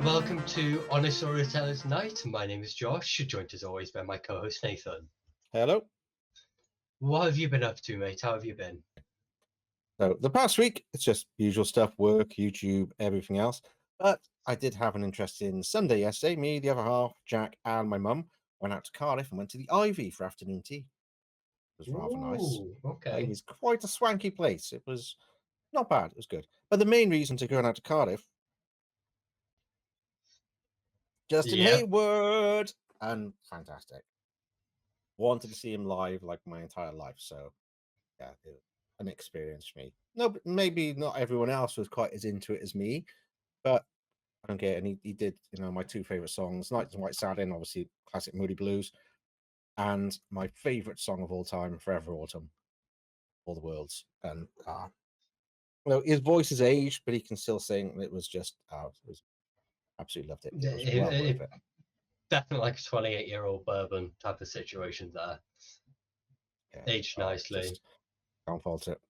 Welcome to Honest Storytellers Night. My name is Josh, joined as always by my co-host Nathan. Hello. What have you been up to, mate? How have you been? So the past week, it's just usual stuff, work, YouTube, everything else. But I did have an interesting Sunday yesterday. Me, the other half, Jack, and my mum went out to Cardiff and went to the Ivy for afternoon tea. It was rather nice. Ooh, okay. It was quite a swanky place. It was not bad. It was good. But the main reason to go out to Cardiff, Justin Yeah. Hayward, and fantastic. Wanted to see him live like my entire life. So yeah, it was an experience for me. No, but maybe not everyone else was quite as into it as me, but I don't get it. And he did, my two favorite songs, Night and White Satin, obviously classic Moody Blues, and my favorite song of all time, Forever Autumn, All the Worlds. And his voice has aged, but he can still sing. It was just, it was absolutely loved it. It was well worth it. Definitely like a 28-year-old bourbon type of situation there. Yeah, Aged nicely. Can't fault it.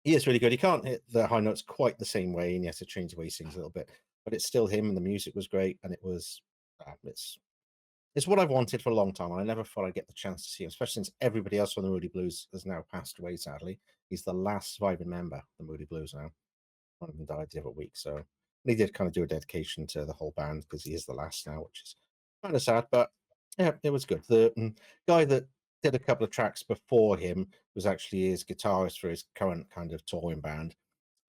He is really good. He can't hit the high notes quite the same way, and he has to change the way he sings a little bit. But it's still him, and the music was great, and it was it's what I've wanted for a long time, and I never thought I'd get the chance to see him, especially since everybody else from the Moody Blues has now passed away. Sadly, he's the last surviving member of the Moody Blues now. One of them died the other week, so he did kind of do a dedication to the whole band because he is the last now, which is kind of sad. But yeah, it was good. The guy that did a couple of tracks before him was actually his guitarist for his current kind of touring band,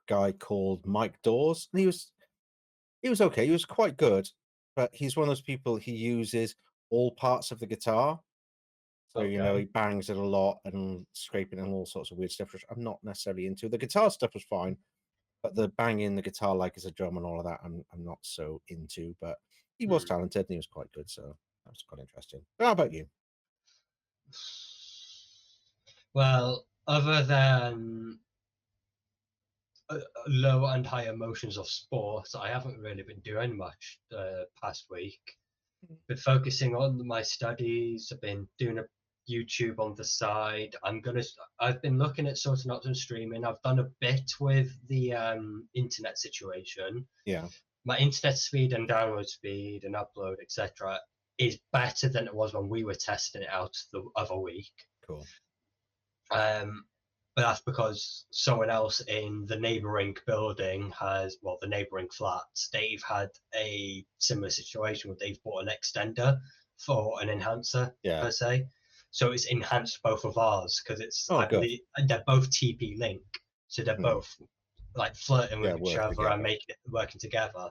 a guy called Mike Dawes, and he was okay. He was quite good, but he's one of those people, he uses all parts of the guitar. So, Okay. he bangs it a lot and scraping and all sorts of weird stuff, which I'm not necessarily into. The guitar stuff was fine, but the banging the guitar like as a drum and all of that, I'm not so into. But he was talented and he was quite good, so that was quite interesting. But how about you? Well, other than low and high emotions of sport, I haven't really been doing much past week. Been focusing on my studies. I've been doing a YouTube on the side. I've been looking at sorting out some streaming. I've done a bit with the internet situation. Yeah, My internet speed and download speed and upload, etc., is better than it was when we were testing it out the other week. cool. But that's because someone else in the neighboring building the neighboring flats, they've had a similar situation where they've bought an extender for an enhancer per se. So it's enhanced both of ours because they're both TP Link. So they're both like flirting with each other and making it working together.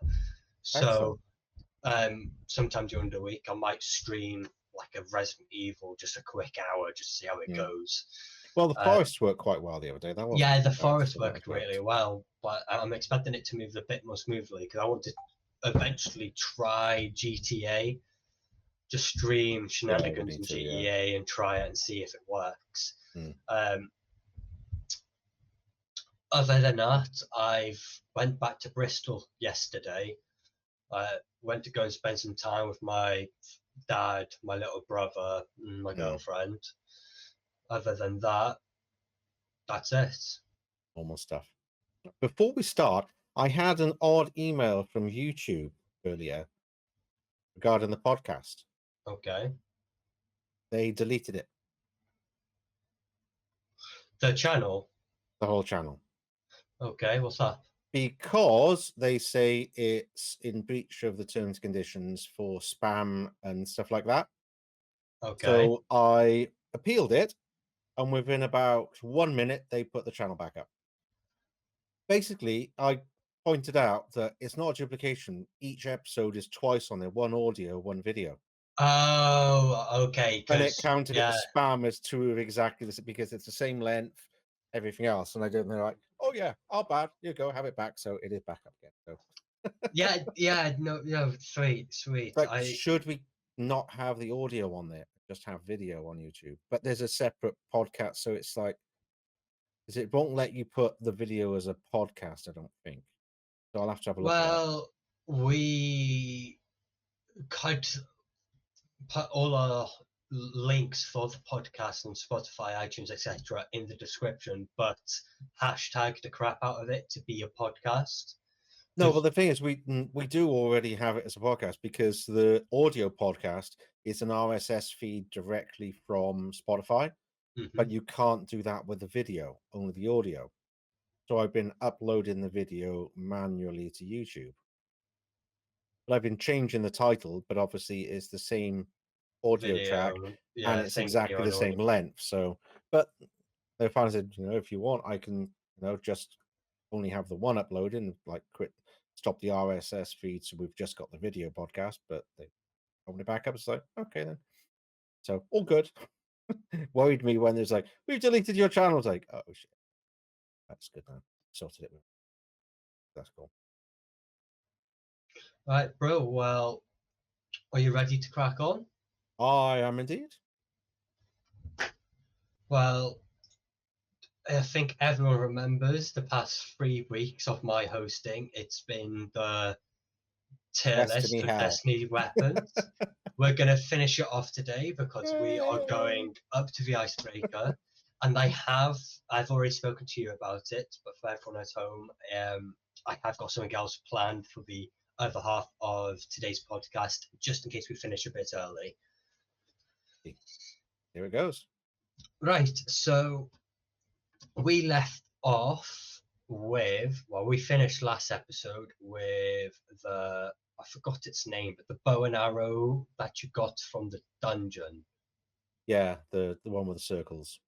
So sometimes during the week I might stream like a Resident Evil, just a quick hour, just to see how it goes. Well, the forest worked quite well the other day. The forest worked really well, but I'm expecting it to move a bit more smoothly because I want to eventually try GTA, just stream shenanigans in GTA and try it and see if it works. Other than that, I've went back to Bristol yesterday. I went to go and spend some time with my dad, my little brother, and my girlfriend. Other than that, that's it. Normal stuff. Before we start, I had an odd email from YouTube earlier regarding the podcast. Okay. They deleted it. The channel? The whole channel. Okay, what's that? Because they say it's in breach of the terms and conditions for spam and stuff like that. Okay. So I appealed it, and within about 1 minute, they put the channel back up. Basically, I pointed out that it's not a duplication. Each episode is twice on there, one audio, one video. Oh, okay. And it counted it as spam as two of exactly this because it's the same length, everything else. And they're like, oh yeah, our bad. You go, have it back. So it is back up again. So no, sweet. Like, should we not have the audio on there? Just have video on YouTube. But there's a separate podcast, so it's like, it won't let you put the video as a podcast, I don't think. So I'll have to have a look at that. Well, we could put all our links for the podcast on Spotify, iTunes, etc. in the description, but hashtag the crap out of it to be a podcast. No, but the thing is, we do already have it as a podcast because the audio podcast is an RSS feed directly from Spotify, but you can't do that with the video, only the audio. So I've been uploading the video manually to YouTube. But I've been changing the title, but obviously it's the same audio track and it's exactly the same length. So, but they finally said, if you want, I can, just only have the one uploaded and like stop the RSS feed. So we've just got the video podcast, but they opened it back up. It's like, okay then. So all good. Worried me when there's like, we've deleted your channel. It's like, oh shit. That's good now. Sorted it. That's cool. Right, bro. Well, are you ready to crack on? I am indeed. Well, I think everyone remembers the past 3 weeks of my hosting. It's been the tier list of Destiny weapons. We're going to finish it off today because we are going up to the icebreaker. And I've already spoken to you about it, but for everyone at home, I have got something else planned for the other half of today's podcast, just in case we finish a bit early. Here it goes. Right, so we left off with, we finished last episode with I forgot its name, but the bow and arrow that you got from the dungeon. Yeah, the one with the circles.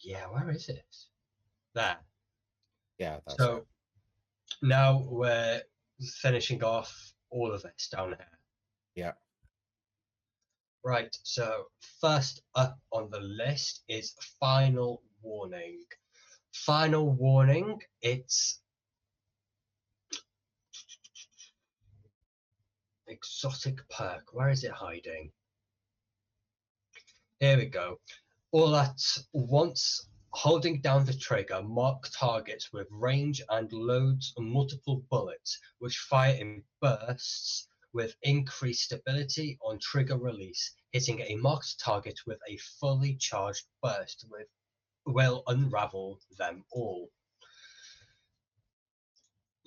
Yeah, where is it? There. Yeah, that's so it. Now we're finishing off all of this down here. Yeah. Right, so first up on the list is Final Warning. Final Warning, it's exotic perk. Where is it hiding? Here we go. All at once, holding down the trigger, mark targets with range and loads of multiple bullets, which fire in bursts with increased stability on trigger release. Hitting a marked target with a fully charged burst will unravel them all.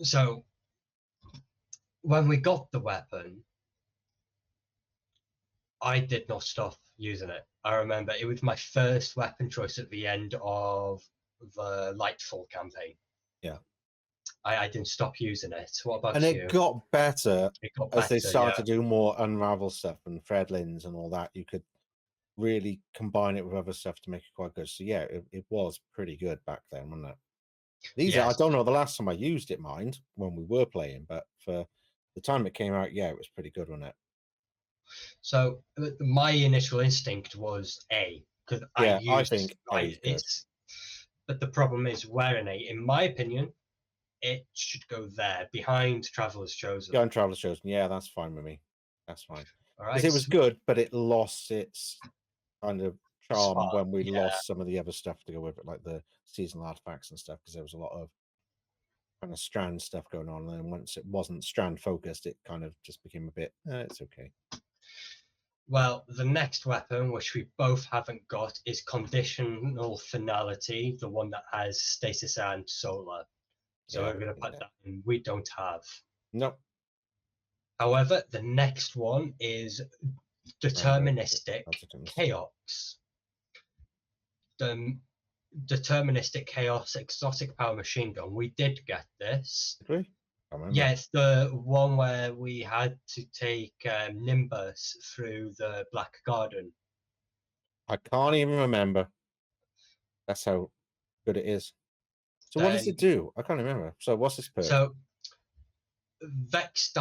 So when we got the weapon, I did not stop using it. I remember it was my first weapon choice at the end of the Lightfall campaign. Yeah. I didn't stop using it. What about you? And it got better as they started to do more unravel stuff and threadlins and all that. You could really combine it with other stuff to make it quite good. So yeah, it was pretty good back then, wasn't it? I don't know the last time I used it, mind, when we were playing, but for the time it came out, yeah, it was pretty good, wasn't it? So my initial instinct was A, because I think it's. But the problem is, where an A, in my opinion, it should go there behind Traveler's Chosen. Behind Traveler's Chosen, yeah, that's fine with me. That's fine. Because it was good, but it lost its kind of charm when we lost some of the other stuff to go with it, like the seasonal artifacts and stuff, because there was a lot of kind of strand stuff going on. And then once it wasn't strand focused, it kind of just became a bit, it's okay. Well, the next weapon, which we both haven't got, is Conditional Finality, the one that has Stasis and Solar. So we're going to put that in. We don't have. Nope. However, the next one is Deterministic Chaos. The Deterministic Chaos Exotic Power Machine Gun. We did get this. Really? Yes, the one where we had to take Nimbus through the Black Garden. I can't even remember. That's how good it is. So what does it do? I can't remember. So what's this perk? So Vex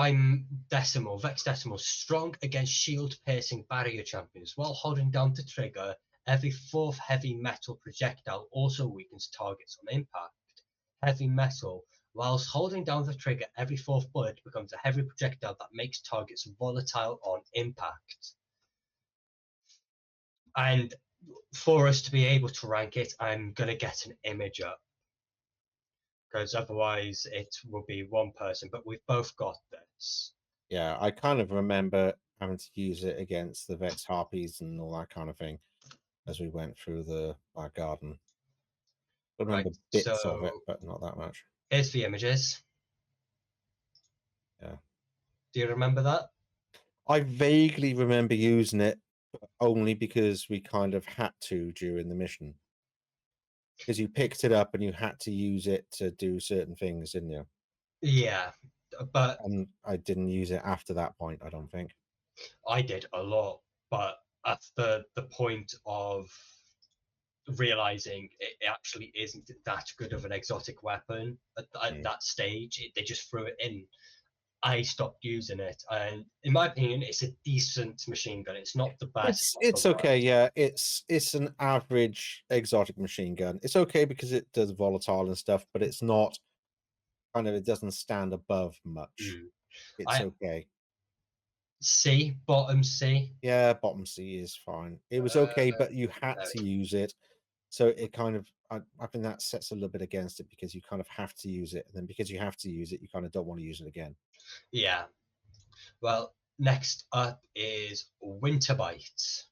Decimal, strong against shield-piercing barrier champions. While holding down the trigger, every fourth heavy metal projectile also weakens targets on impact. Heavy metal. Whilst holding down the trigger, every fourth bullet becomes a heavy projectile that makes targets volatile on impact. And for us to be able to rank it, I'm going to get an image up. Because otherwise it will be one person, but we've both got this. Yeah, I kind of remember having to use it against the Vex Harpies and all that kind of thing as we went through the Black Garden. I remember bits of it, but not that much. Here's the images. Do you remember that? I vaguely remember using it, but only because we kind of had to during the mission. Because you picked it up and you had to use it to do certain things, didn't you? Yeah, but And I didn't use it after that point, I don't think. I did a lot. But at the point of realizing it actually isn't that good of an exotic weapon at that stage, they just threw it in. I stopped using it, and in my opinion, it's a decent machine gun. It's not the best. It's okay, yeah. It's an average exotic machine gun. It's okay because it does volatile and stuff, but it's not kind of, it doesn't stand above much. Mm. It's I okay. C, bottom C. Yeah, bottom C is fine. It was okay, but you had to use it. So it kind of, I think that sets a little bit against it because you kind of have to use it. And then because you have to use it, you kind of don't want to use it again. Yeah. Well, next up is Winterbite.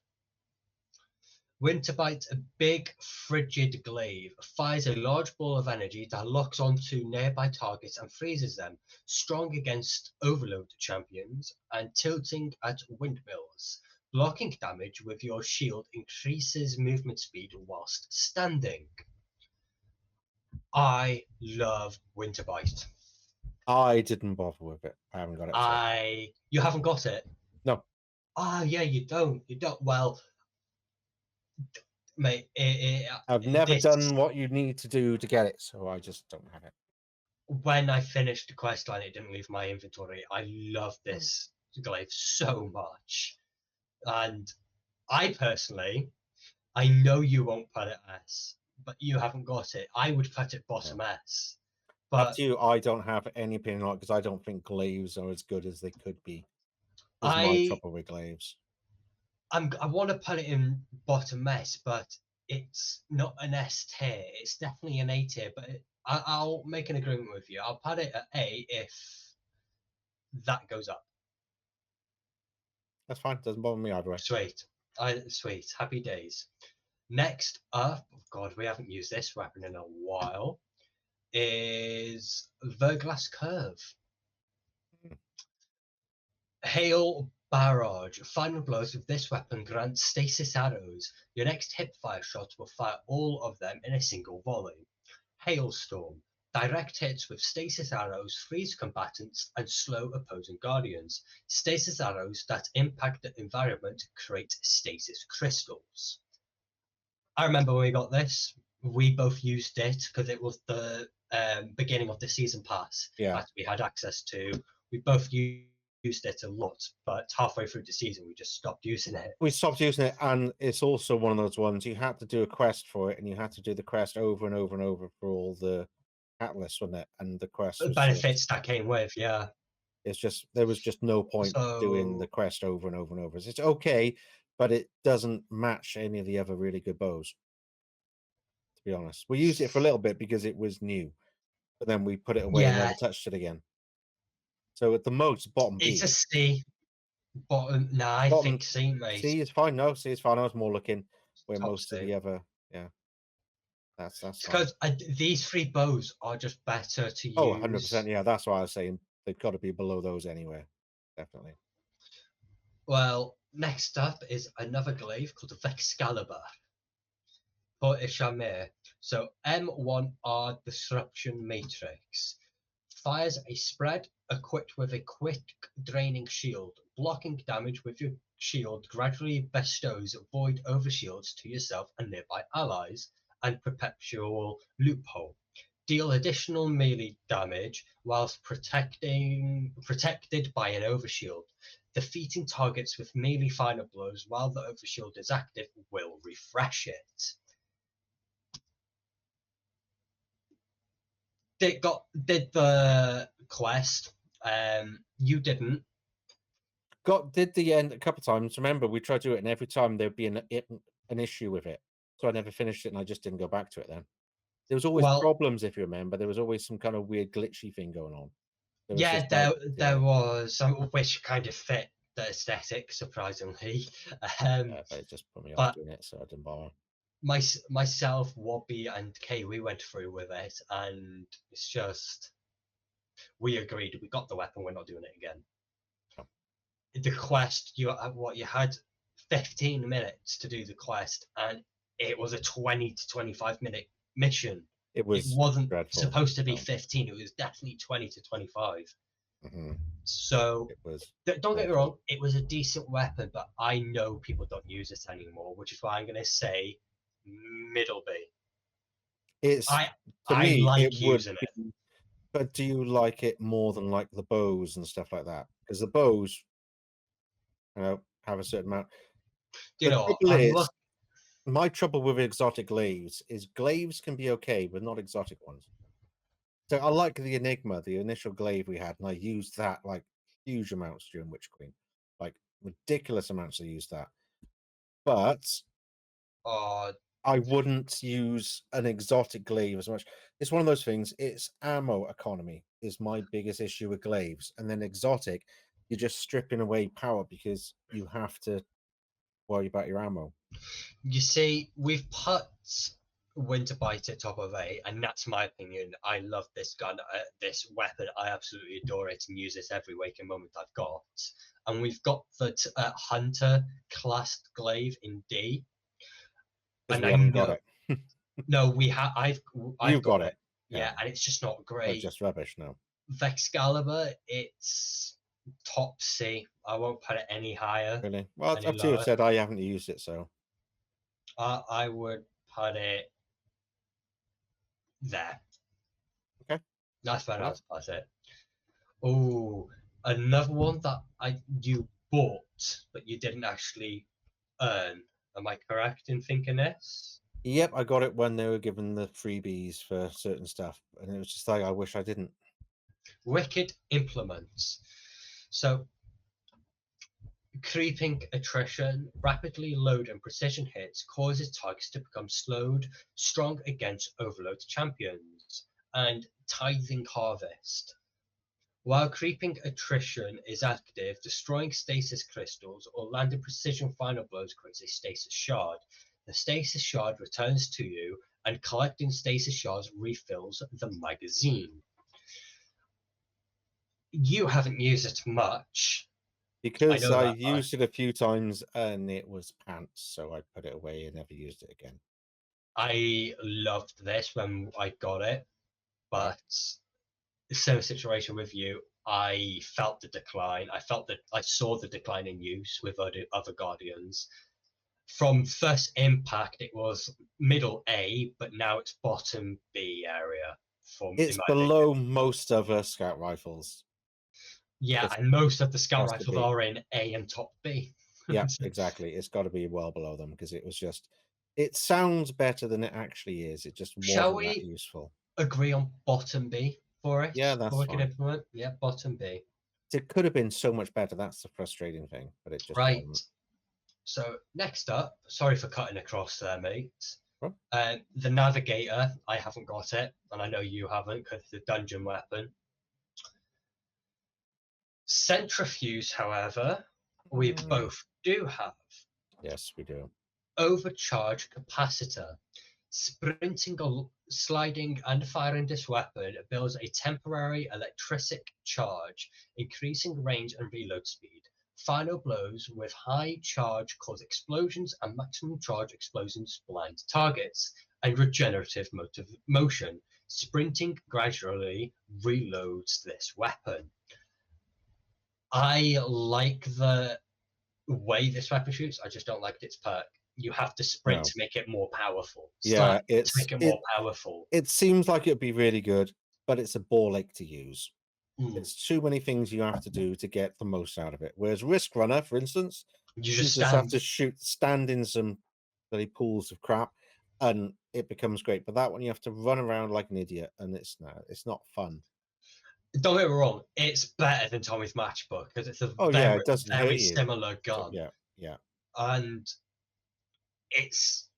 Winterbite, a big frigid glaive, fires a large ball of energy that locks onto nearby targets and freezes them, strong against overload champions and tilting at windmills. Blocking damage with your shield increases movement speed whilst standing. I love Winterbite. I didn't bother with it. I haven't got it. You haven't got it? No. Ah, yeah, you don't. You don't. Well, mate, I've never done what you need to do to get it, so I just don't have it. When I finished the quest line, it didn't leave my inventory. I love this glaive so much. And I personally, I know you won't put it S, but you haven't got it. I would put it bottom S. Up But to you. I don't have any opinion on it because I don't think glaives are as good as they could be. Is my I trouble with glaives. I want to put it in bottom S, but it's not an S tier. It's definitely an A tier. But I'll make an agreement with you. I'll put it at A if that goes up. That's fine. Doesn't bother me either way. Sweet. Sweet. Happy days. Next up, oh God, we haven't used this weapon in a while, is Verglass Curve. Hail Barrage. Final blows with this weapon grant stasis arrows. Your next hipfire shot will fire all of them in a single volley. Hailstorm. Direct hits with stasis arrows freeze combatants and slow opposing guardians. Stasis arrows that impact the environment create stasis crystals. I remember when we got this, we both used it because it was the beginning of the season pass that we had access to. We both used it a lot, but halfway through the season, we just stopped using it. We stopped using it, and it's also one of those ones you had to do a quest for it, and you had to do the quest over and over and over for all the catalysts, wasn't it? And the quest The benefits that came with, yeah. It's just there was just no point doing the quest over and over and over. It's okay, but it doesn't match any of the other really good bows. To be honest, we used it for a little bit because it was new, but then we put it away and never touched it again. So at the most, bottom B. It's a C. Bottom. Nah, I think C, mate. C is fine. No, C is fine. I was more looking where most of the other, That's because these three bows are just better to use. Oh, 100%. Yeah, that's why I was saying they've got to be below those anyway. Definitely. Well, next up is another glaive called the Vexcalibur for Ishamir. So M1R Disruption Matrix fires a spread equipped with a quick draining shield. Blocking damage with your shield gradually bestows void overshields to yourself and nearby allies, and perpetual loophole. Deal additional melee damage whilst protected by an overshield. Defeating targets with melee final blows while the overshield is active will refresh it. Did the quest. You didn't. Did the end a couple of times. Remember, we tried to do it, and every time there'd be an issue with it. So I never finished it, and I just didn't go back to it then. There was always problems, if you remember. There was always some kind of weird glitchy thing going on. There was, which kind of fit the aesthetic, surprisingly. But it just put me off doing it, so I didn't bother. Myself, Wobby, and Kay, we went through with it, and it's just we agreed we got the weapon. We're not doing it again. the quest, you had 15 minutes to do the quest, and it was a 20 to 25-minute mission. It wasn't dreadful. supposed to be 15. It was definitely 20 to 25. Mm-hmm. So it was don't get me wrong, it was a decent weapon, but I know people don't use it anymore, which is why I'm going to say middle B. I like using it. But do you like it more than like the bows and stuff like that? Because the bows, have a certain amount. My trouble with exotic glaives is glaives can be okay, but not exotic ones. So I like the Enigma, the initial glaive we had, and I used that like huge amounts during Witch Queen, like ridiculous amounts. I used that, but I wouldn't use an exotic glaive as much. It's one of those things. It's ammo economy is my biggest issue with glaives, and then exotic, you're just stripping away power because you have to worry about your ammo. You see, we've put Winterbite at top of A, and that's my opinion. I love this gun, this weapon. I absolutely adore it and use it every waking moment I've got. And we've got the Hunter classed glaive in D. And we haven't got it. No, we have. I've got it. Yeah, and it's just not great. It's just rubbish now. Vexcalibur, it's top C. I won't put it any higher. Really? Well, up to you. Said I haven't used it, so I would put it there. Okay, that's better. That's it. Oh, another one that you bought but you didn't actually earn. Am I correct in thinking this? Yep, I got it when they were given the freebies for certain stuff, and it was just like I wish I didn't. Wicked Implements. So, creeping attrition, rapidly load and precision hits causes targets to become slowed, strong against overload champions, and Tithing Harvest. While creeping attrition is active, destroying stasis crystals or landing precision final blows creates a stasis shard. The stasis shard returns to you, and collecting stasis shards refills the magazine. You haven't used it much. Because I used it a few times and it was pants, so I put it away and never used it again. I loved this when I got it, but same situation with you. I felt the decline. I saw the decline in use with other Guardians. From first impact, it was middle A, but now it's bottom B area. It's below most other scout rifles. Yeah, and most of the scout rifles are in A and top B. Yeah, exactly. It's got to be well below them because it sounds better than it actually is. It just wasn't that useful. Agree on bottom B for it? Yeah, that's fine. Implement? Yeah, bottom B. It could have been so much better. That's the frustrating thing, but it just wasn't. So next up, sorry for cutting across there, mate. The Navigator, I haven't got it, and I know you haven't because it's a dungeon weapon. Centrifuge, however, we both do have. Yes, we do. Overcharge capacitor. Sprinting, sliding, and firing this weapon builds a temporary electric charge, increasing range and reload speed. Final blows with high charge cause explosions, and maximum charge explosions blind targets, and regenerative motion. Sprinting gradually reloads this weapon. I like the way this weapon shoots. I just don't like its perk. You have to sprint to make it more powerful. Yeah, to make it more powerful. It seems like it'd be really good, but it's a ball ache to use. It's too many things you have to do to get the most out of it. Whereas Risk Runner, for instance, you just have to stand in some bloody pools of crap, and it becomes great. But that one you have to run around like an idiot, and it's not fun. Don't get me wrong, it's better than Tommy's Matchbook because it's a very similar gun. Yeah. And it's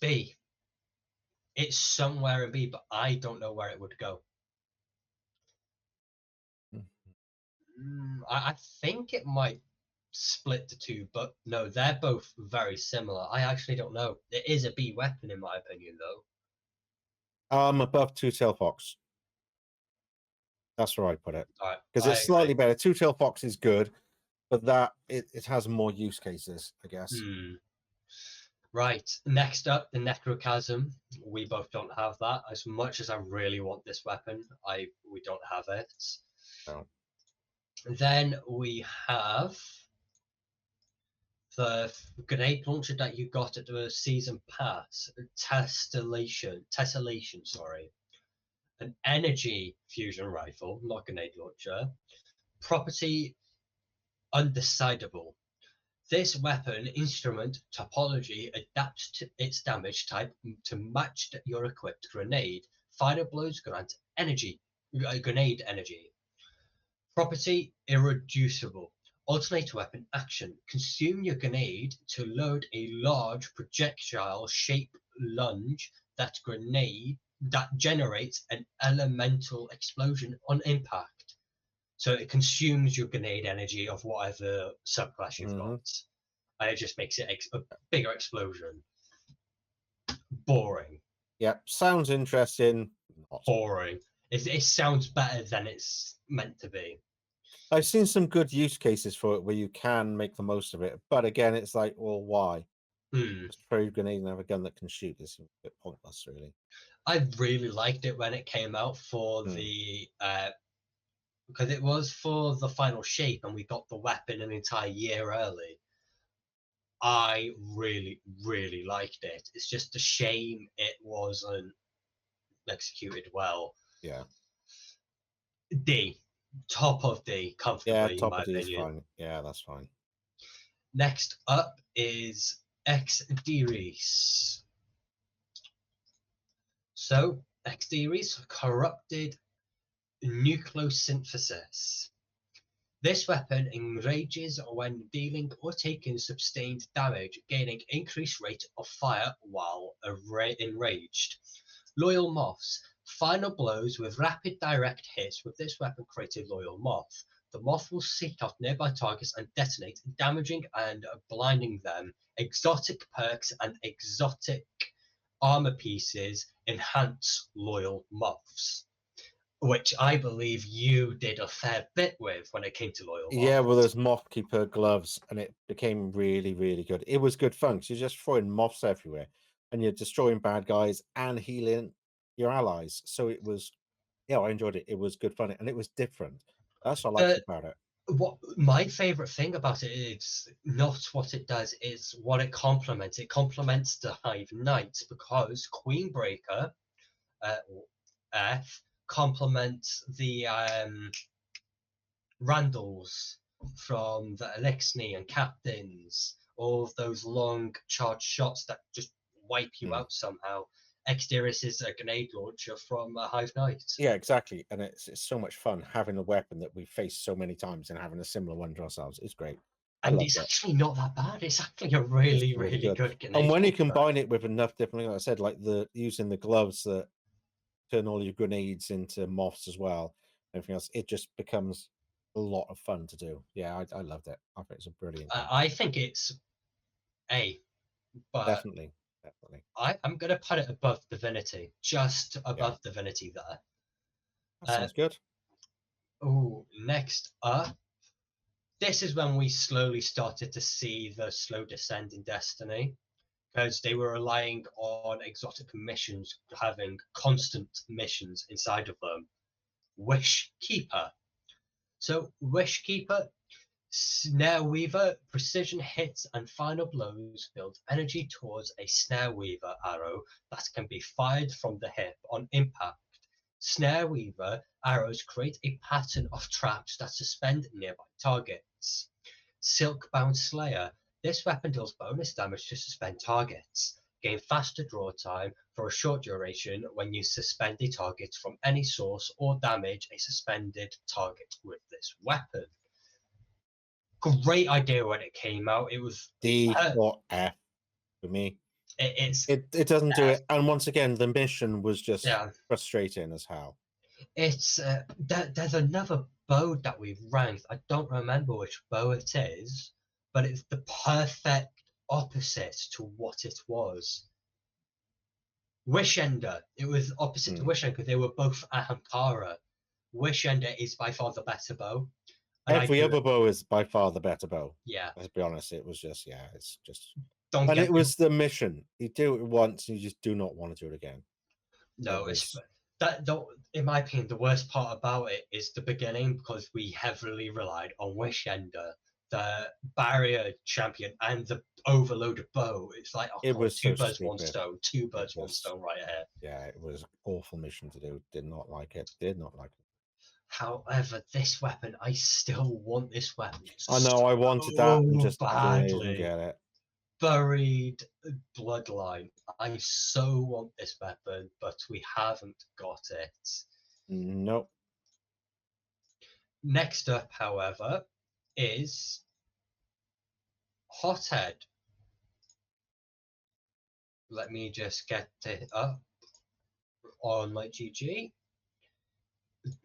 B. It's somewhere in B, but I don't know where it would go. I think it might split the two, but no, they're both very similar. I actually don't know. It is a B weapon in my opinion, though. Above Two-Tail Fox. That's where I put it. Right, because it's slightly better. Two-Tail Fox is good, but that it has more use cases, I guess. Right. Next up, the Necrochasm. We both don't have that. As much as I really want this weapon, we don't have it. No. Then we have the grenade launcher that you got at the season pass, Tessellation, sorry. An energy fusion rifle, not grenade launcher. Property undecidable. This weapon instrument topology adapts to its damage type to match your equipped grenade. Final blows grant grenade energy. Property irreducible. Alternate weapon action. Consume your grenade to load a large projectile shape lunge that generates an elemental explosion on impact. So it consumes your grenade energy of whatever subclass you've got. And it just makes it a bigger explosion. Boring. Yeah, sounds interesting. Boring. It sounds better than it's meant to be. I've seen some good use cases for it where you can make the most of it. But again, it's like, well, why? Just throw a grenade and have a gun that can shoot. It's a bit pointless, really. I really liked it when it came out for the... because it was for the final shape and we got the weapon an entire year early. I really, really liked it. It's just a shame it wasn't executed well. Yeah. D. Top of D, comfortably, yeah, top in my of D opinion. is fine. Yeah, that's fine. Next up is Exderis. So, Exderis, corrupted nucleosynthesis. This weapon enrages when dealing or taking sustained damage, gaining increased rate of fire while enraged. Loyal Moths. Final blows with rapid direct hits with this weapon create a loyal moth. The moth will seek out nearby targets and detonate, damaging and blinding them. Exotic perks and exotic armor pieces enhance loyal moths, which I believe you did a fair bit with when it came to loyal moths. Yeah, well, there's Moth Keeper gloves, and it became really, really good. It was good fun because you're just throwing moths everywhere, and you're destroying bad guys and healing your allies. So it was, yeah, I enjoyed it. It was good fun, and it was different. That's what I liked about it. What my favorite thing about it is not what it does, is what it complements. It complements the Hive Knights because Queenbreaker F complements the Randalls from the Elixni and Captains, all of those long charged shots that just wipe you out somehow. Exderis is a grenade launcher from Hive Knight. Yeah, exactly. And it's so much fun having a weapon that we faced so many times and having a similar one to ourselves. It's great. And it's actually not that bad. It's actually a really, really good grenade. And when you combine it with enough different, like I said, like using the gloves that turn all your grenades into moths as well, everything else, it just becomes a lot of fun to do. Yeah, I loved it. I think it's a brilliant. I think it's A, but definitely. I'm going to put it above Divinity, just above Divinity there. That sounds good. Oh, next up, this is when we slowly started to see the slow descent in Destiny, because they were relying on exotic missions having constant missions inside of them. Wish Keeper. So Wish Keeper, Snare Weaver, precision hits and final blows build energy towards a Snare Weaver arrow that can be fired from the hip on impact. Snare Weaver arrows create a pattern of traps that suspend nearby targets. Silkbound Slayer. This weapon deals bonus damage to suspend targets. Gain faster draw time for a short duration when you suspend a target from any source or damage a suspended target with this weapon. Great idea when it came out. It was D or F for me. It doesn't do it. And once again, the mission was just frustrating as hell. It's there's another bow that we've ranked. I don't remember which bow it is, but it's the perfect opposite to what it was. Wishender. It was opposite to Wishender because they were both Ahamkara. Wishender is by far the better bow. Every other bow is by far the better bow. Yeah. Let's be honest. It was just, yeah, it's just. And it was the mission. You do it once, and you just do not want to do it again. No, in my opinion, the worst part about it is the beginning, because we heavily relied on Wishender, the barrier champion, and the overloaded bow. It's like, oh, it God, was two so birds, stupid. one stone, two birds, one stone right here. Yeah, it was an awful mission to do. Did not like it. Did not like it. However, this weapon, I still want this weapon. I know, I wanted that and just badly. didn't get it. Buried Bloodline. I so want this weapon, but we haven't got it. Nope. Next up, however, is Hothead. Let me just get it up on my GG.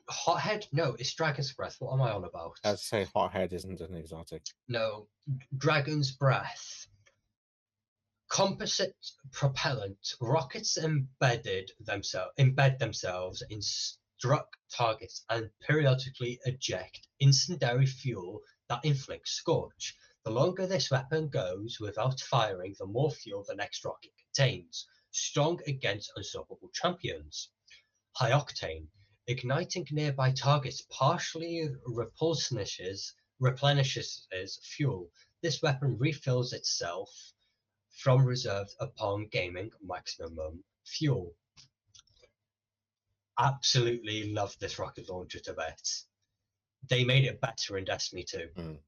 Hothead? No, it's Dragon's Breath. What am I on about? I'd say Hothead isn't an exotic. No, Dragon's Breath. Composite propellant. Rockets embed themselves in struck targets and periodically eject incendiary fuel that inflicts scorch. The longer this weapon goes without firing, the more fuel the next rocket contains. Strong against unstoppable champions. High octane. Igniting nearby targets partially replenishes fuel. This weapon refills itself from reserves upon gaining maximum fuel. Absolutely love this rocket launcher to bits. They made it better in Destiny 2.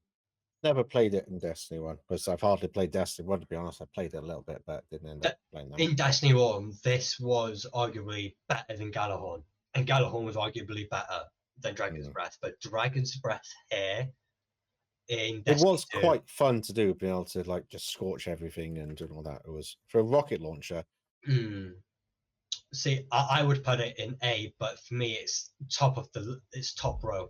Never played it in Destiny 1, because I've hardly played Destiny 1, to be honest. I played it a little bit, but didn't end up playing that. In Destiny 1, this was arguably better than Gjallarhorn, and Gjallarhorn was arguably better than Dragon's Breath, but Dragon's Breath here in Destiny it was 2, quite fun to do, being able to like just scorch everything and doing all that. It was, for a rocket launcher. See, I would put it in A, but for me, it's top row.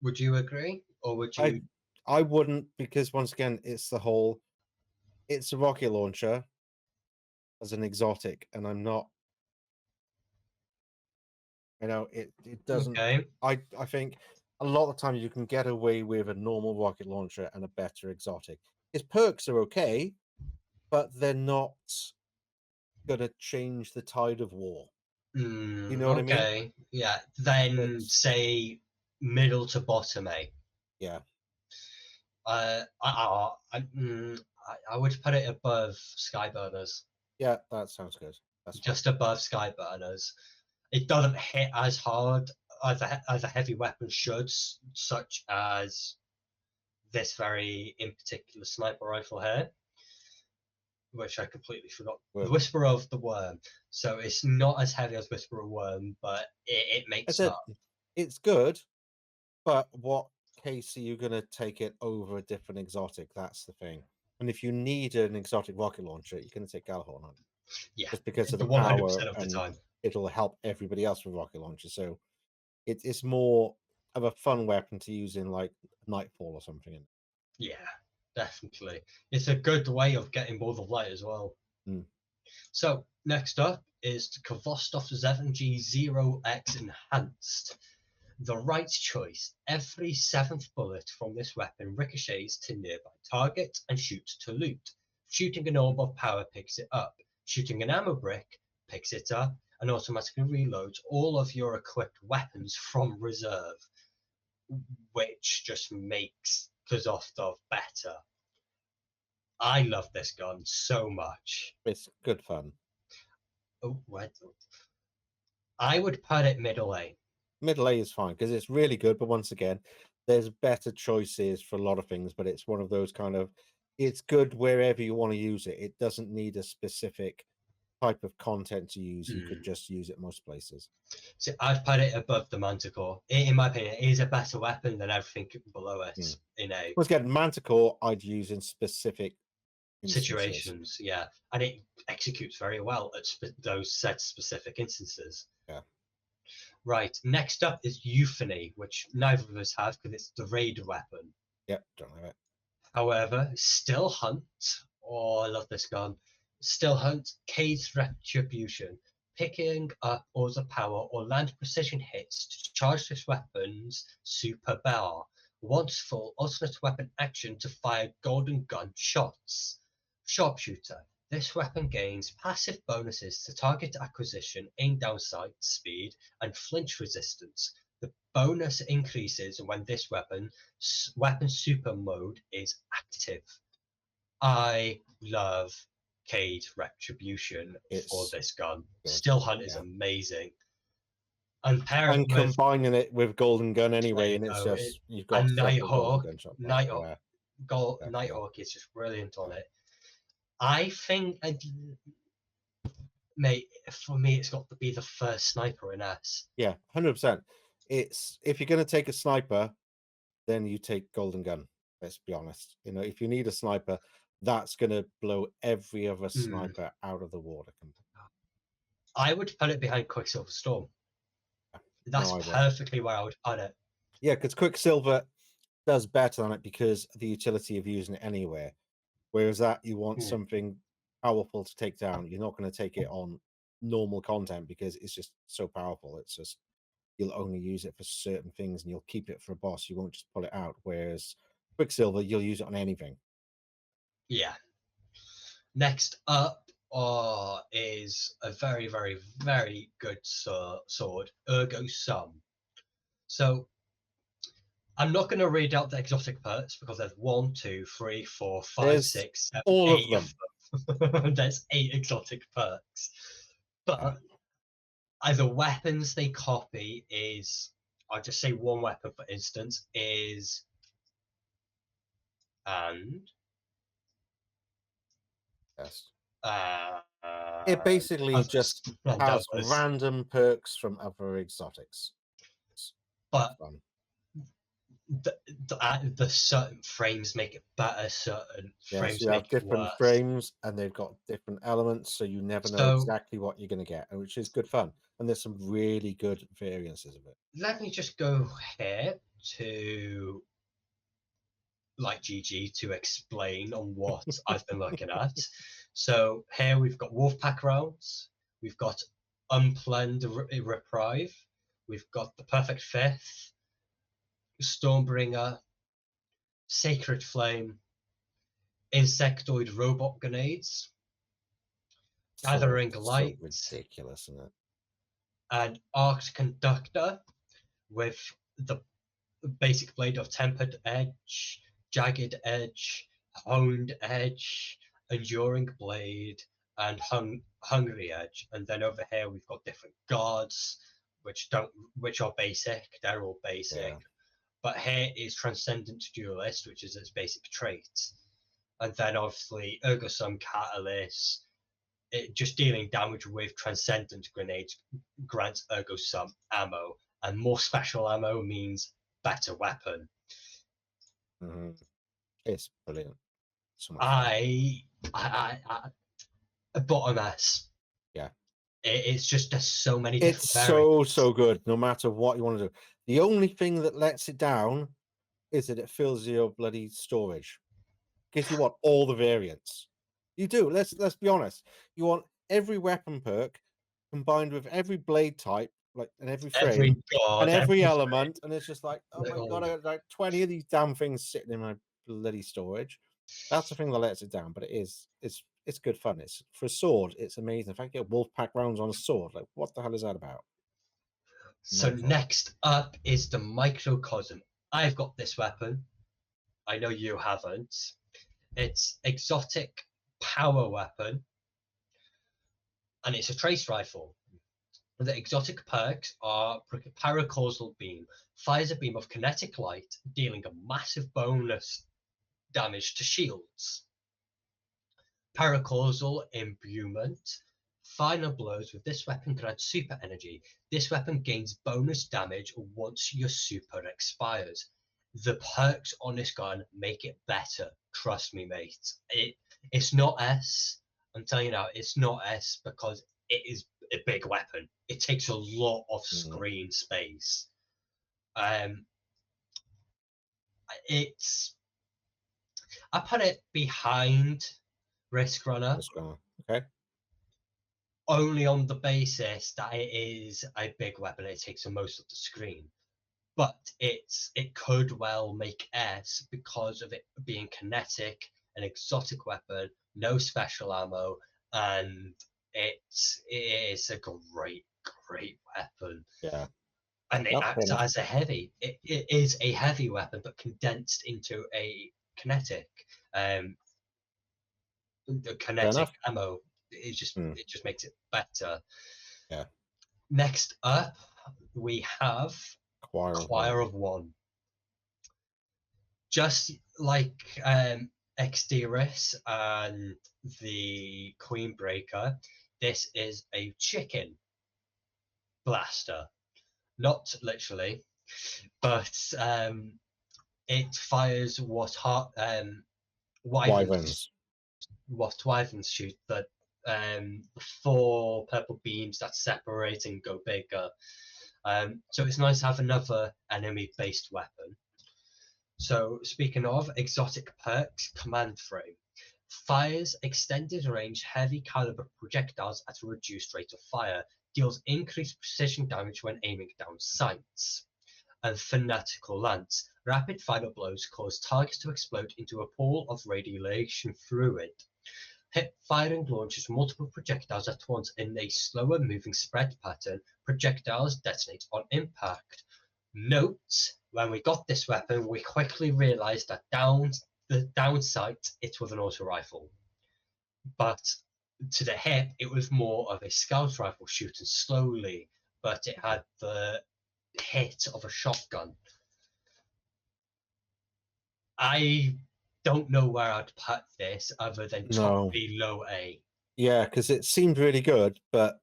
Would you agree, or would you? I wouldn't, because once again, it's a rocket launcher as an exotic, and I'm not. You know, it doesn't. Okay. I think a lot of times you can get away with a normal rocket launcher and a better exotic. Its perks are okay, but they're not gonna change the tide of war. You know what I mean? Okay, yeah. Then say middle to bottom A. Yeah. I would put it above Skyburners. Yeah, that sounds good. That's just above Skyburners. It doesn't hit as hard as a heavy weapon should, such as this very in particular sniper rifle here, which I completely forgot. The Whisper of the Worm. So it's not as heavy as Whisper of Worm, but it makes up. It's good, but what case are you going to take it over a different exotic? That's the thing. And if you need an exotic rocket launcher, you're going to take Gjallarhorn on. Yeah, just because of the 100% power of the time. It'll help everybody else with rocket launchers. So it's more of a fun weapon to use in like Nightfall or something. Yeah, definitely. It's a good way of getting Balls of Light as well. So next up is the Khvostov ZevNG 0X Enhanced. The right choice. Every 7th bullet from this weapon ricochets to nearby target and shoots to loot. Shooting an orb of power picks it up. Shooting an ammo brick picks it up and automatically reloads all of your equipped weapons from reserve, which just makes Khvostov better. I love this gun so much. It's good fun. I would put it middle A. Middle A is fine because it's really good, but once again, there's better choices for a lot of things, but it's one of those kind of, it's good wherever you want to use it. It doesn't need a specific type of content to use. You could just use it most places. So I'd put it above the Manticore. In my opinion, it is a better weapon than everything below it in A. Once again, Manticore I'd use in specific situations, yeah, and it executes very well at those set specific instances. Yeah. Right, next up is Euphony, which neither of us have because it's the raid weapon. Yep, don't have it. However, Still Hunt, oh, I love this gun. Still Hunt, Cayde's Retribution. picking up other power or land precision hits to charge this weapon's super bar. Once full, alternate weapon action to fire golden gun shots. Sharpshooter. This weapon gains passive bonuses to target acquisition, aim down sight, speed, and flinch resistance. The bonus increases when this weapon super mode is active. I love Cade Retribution for this gun. Good. Still Hunt is amazing. And combining it with Golden Gun anyway, and it's just you've got Nighthawk. Nighthawk is just brilliant on it. I think, mate, for me, it's got to be the first sniper in S. Yeah, 100%. It's if you're going to take a sniper, then you take Golden Gun. Let's be honest. You know, if you need a sniper, that's going to blow every other sniper out of the water. I would put it behind Quicksilver Storm. That's perfectly where I would put it. Yeah, because Quicksilver does better on it because of the utility of using it anywhere. Whereas that you want something powerful to take down. You're not going to take it on normal content because it's just so powerful. It's just you'll only use it for certain things and you'll keep it for a boss. You won't just pull it out. Whereas Quicksilver, you'll use it on anything. Yeah. Next up is a very, very, very good sword, Ergo Sum. So I'm not going to read out the exotic perks because there's 1, 2, 3, 4, 5, 6, 7, all 8 of them. There's 8 exotic perks. But the weapons they copy is, I'll just say one weapon for instance, is it basically just has random perks from other exotics. But the certain frames make it better, certain frames you have different frames and they've got different elements, so you never know exactly what you're going to get, which is good fun. And there's some really good variances of it. Let me just go here to like GG to explain on what I've been looking at. So here we've got Wolfpack rounds, we've got Unplanned Reprieve, we've got the Perfect Fifth, Stormbringer, Sacred Flame, Insectoid Robot Grenades, Gathering Light, ridiculous, isn't it? And Arced Conductor with the basic blade of Tempered Edge, Jagged Edge, Honed Edge, Enduring Blade, and Hungry Edge. And then over here we've got different guards, which are basic. They're all basic. Yeah. But here is Transcendent Duelist, which is its basic trait. And then obviously Ergo Sum Catalyst, just dealing damage with Transcendent Grenades grants Ergo Sum ammo. And more special ammo means better weapon. Mm-hmm. It's brilliant. So I bottom S. Yeah. It's just there's so many. It's so good. No matter what you want to do. The only thing that lets it down is that it fills your bloody storage. Because you want all the variants. You do. Let's be honest. You want every weapon perk combined with every blade type, like and every frame and every element, and it's just like, oh my god, I got like 20 of these damn things sitting in my bloody storage. That's the thing that lets it down, but it's good fun. It's for a sword, it's amazing. If I get Wolfpack rounds on a sword, like what the hell is that about? So next up is the Microcosm. I've got this weapon. I know you haven't. It's exotic power weapon, and it's a trace rifle. The exotic perks are Paracausal Beam. Fires a beam of kinetic light, dealing a massive bonus damage to shields. Paracausal Imbuement. Final blows with this weapon grant super energy. This weapon gains bonus damage once your super expires. The perks on this gun make it better. Trust me, mate. It's not S. I'm telling you now, it's not S because it is a big weapon. It takes a lot of screen space. I put it behind Risk Runner. Okay. only on the basis that it is a big weapon. It takes up most of the screen, but it could well make S because of it being kinetic, an exotic weapon, no special ammo, and it is a great weapon. Yeah. And it acts as a heavy. It is a heavy weapon, but condensed into a kinetic. The kinetic ammo. It just makes it better. Yeah. Next up, we have Choir of One. Just like Exteris and the Queenbreaker, this is a chicken blaster. Not literally, but it fires what wyverns shoot, the 4 purple beams that separate and go bigger. So it's nice to have another enemy-based weapon. So speaking of exotic perks, Command Frame fires extended range heavy caliber projectiles at a reduced rate of fire, deals increased precision damage when aiming down sights. And Fanatical Lance, rapid final blows cause targets to explode into a pool of radiation fluid. Hip firing launches multiple projectiles at once in a slower moving spread pattern. Projectiles detonate on impact. Note, when we got this weapon, we quickly realized that the down sight, it was an auto rifle. But to the hip, it was more of a scout rifle shooting slowly, but it had the hit of a shotgun. I don't know where I'd put this other than top B, low A. Yeah, because it seemed really good, but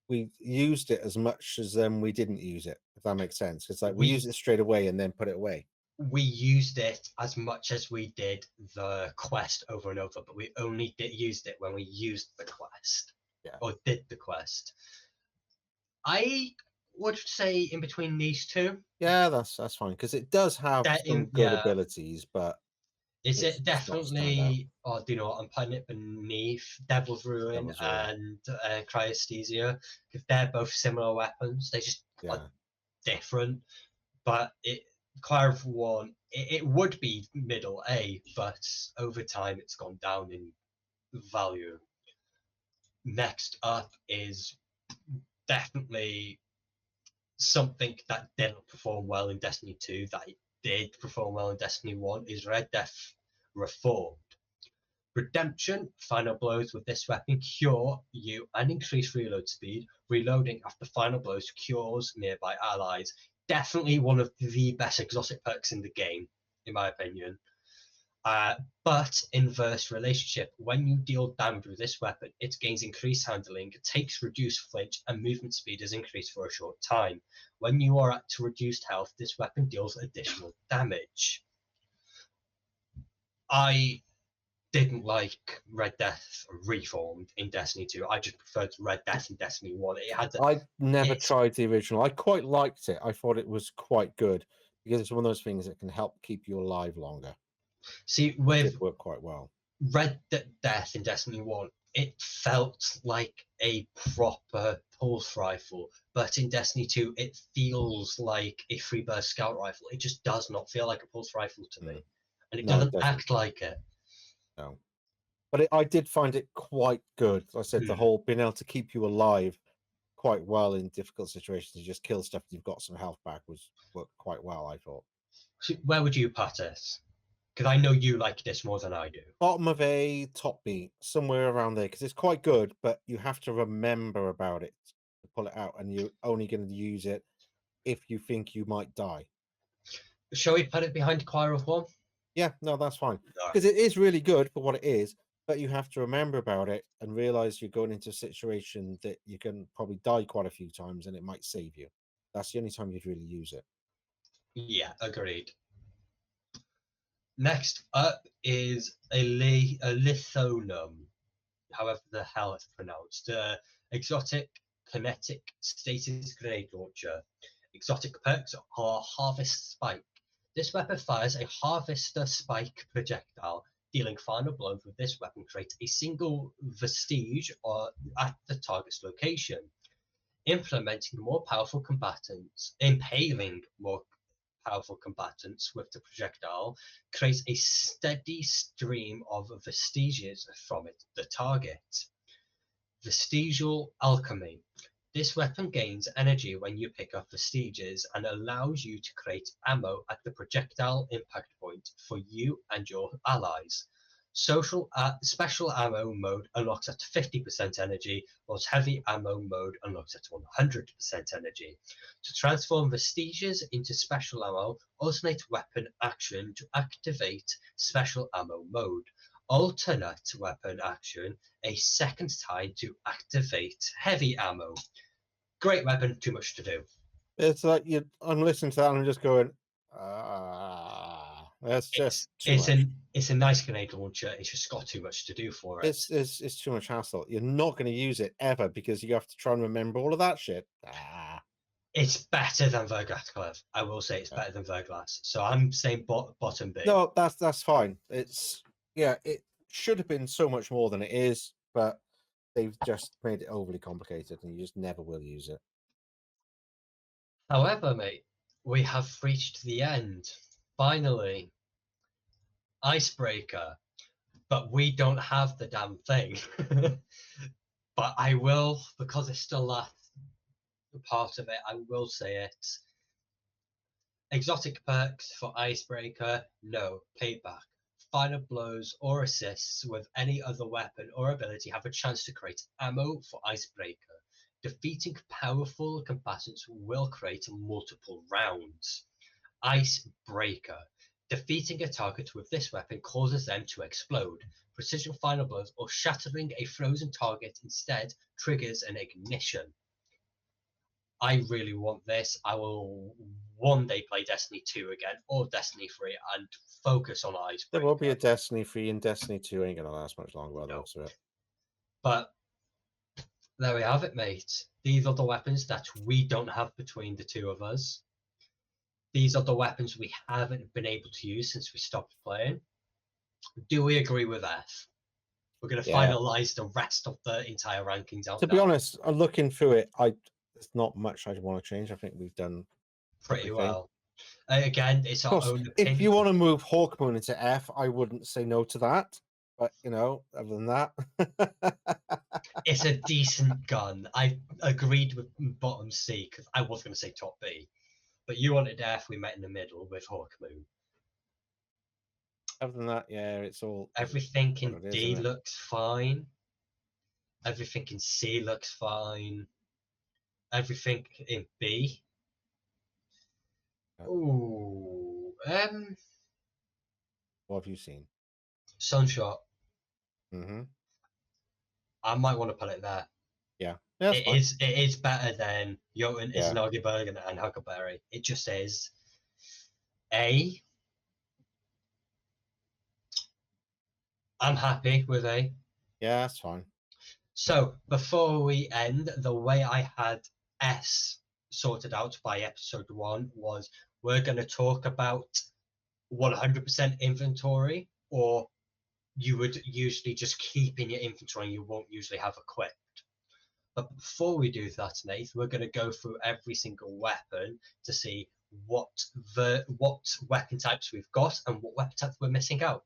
we used it as much as we didn't use it, if that makes sense. It's like we used it straight away and then put it away. We used it as much as we did the quest over and over, but we only used it when we used the quest. Yeah. Or did the quest. I would say in between these two. Yeah, that's fine, because it does have some good abilities, but is it definitely, or do you know what, I'm putting it beneath Devil's Ruin and Cryesthesia, because they're both similar weapons. They just are different, but Choir of One, it would be middle A, but over time it's gone down in value. Next up is definitely something that didn't perform well in Destiny 2 that it did perform well in Destiny 1 is Red Death Reformed. Redemption, final blows with this weapon cure you and increase reload speed. Reloading after final blows cures nearby allies. Definitely one of the best exotic perks in the game, in my opinion. But inverse relationship, when you deal damage with this weapon, it gains increased handling, takes reduced flinch, and movement speed is increased for a short time. When you are at reduced health, this weapon deals additional damage. I didn't like Red Death Reformed in Destiny 2. I just preferred Red Death in Destiny 1. I never tried the original. I quite liked it. I thought it was quite good because it's one of those things that can help keep you alive longer. See, with it worked quite well. Red Death in Destiny 1, it felt like a proper pulse rifle, but in Destiny 2, it feels like a free burst scout rifle. It just does not feel like a pulse rifle to me, and it doesn't act like it. No, but I did find it quite good. I said the whole being able to keep you alive quite well in difficult situations to just kill stuff you've got some health back worked quite well, I thought. So where would you put this? Because I know you like this more than I do. Bottom of A, top B, somewhere around there, because it's quite good, but you have to remember about it to pull it out, and you're only going to use it if you think you might die. Shall we put it behind Choir of One? Yeah, no, that's fine. Because it is really good for what it is, but you have to remember about it and realize you're going into a situation that you can probably die quite a few times and it might save you. That's the only time you'd really use it. Yeah, agreed. Next up is a Lithonum, however the hell it's pronounced. Exotic kinetic stasis grenade launcher. Exotic perks are Harvest Spike. This weapon fires a Harvester Spike projectile. Dealing final blows with this weapon creates a single vestige at the target's location. Implementing more powerful combatants, impaling more powerful combatants with the projectile creates a steady stream of vestiges from the target. Vestigial alchemy. This weapon gains energy when you pick up vestiges and allows you to create ammo at the projectile impact point for you and your allies. Special ammo mode unlocks at 50% energy, whilst heavy ammo mode unlocks at 100% energy. To transform vestiges into special ammo, alternate weapon action to activate special ammo mode. Alternate weapon action a second time to activate heavy ammo. Great weapon, too much to do. It's like I'm listening to that and I'm just going, that's just too much. It's a nice grenade launcher. It's just got too much to do for it. It's too much hassle. You're not going to use it ever because you have to try and remember all of that shit. It's better than Verglass. I will say it's better than Verglass. So I'm saying bottom B. No, that's fine. It should have been so much more than it is, but they've just made it overly complicated and you just never will use it. However, mate, we have reached the end. Finally. Icebreaker. But we don't have the damn thing. But I will, because it's still that part of it, I will say it. Exotic perks for Icebreaker, no. Payback. Final blows or assists with any other weapon or ability have a chance to create ammo for Icebreaker. Defeating powerful combatants will create multiple rounds. Icebreaker. Defeating a target with this weapon causes them to explode. Precision final blows or shattering a frozen target instead triggers an ignition. I really want this. I will one day play Destiny 2 again or Destiny 3 and focus on Icebreaker. There will be a Destiny 3 and Destiny 2 ain't going to last much longer by the looks of it. But there we have it, mate. These are the weapons that we don't have between the two of us. These are the weapons we haven't been able to use since we stopped playing. Do we agree with that? We're going to finalize the rest of the entire rankings out. To be honest, I'm looking through it. There's not much I want to change. I think we've done pretty well. Again, it's our own opinion. If you want to move Hawkmoon into F, I wouldn't say no to that. But, other than that. It's a decent gun. I agreed with bottom C because I was going to say top B. But you wanted F, we met in the middle with Hawkmoon. Other than that, it's all... Everything in D looks fine. Everything in C looks fine. Everything in B. Ooh. What have you seen? Sunshot. Mm-hmm. I might want to put it there. Yeah. It is better than Jotun, Isnagiberg, and Huckleberry. It just is. A. I'm happy with A. Yeah, that's fine. So before we end, the way I had S sorted out by episode 1 was we're going to talk about 100% inventory, or you would usually just keep in your inventory and you won't usually have equipped. But before we do that, Nate, we're going to go through every single weapon to see what weapon types we've got and what weapon types we're missing out.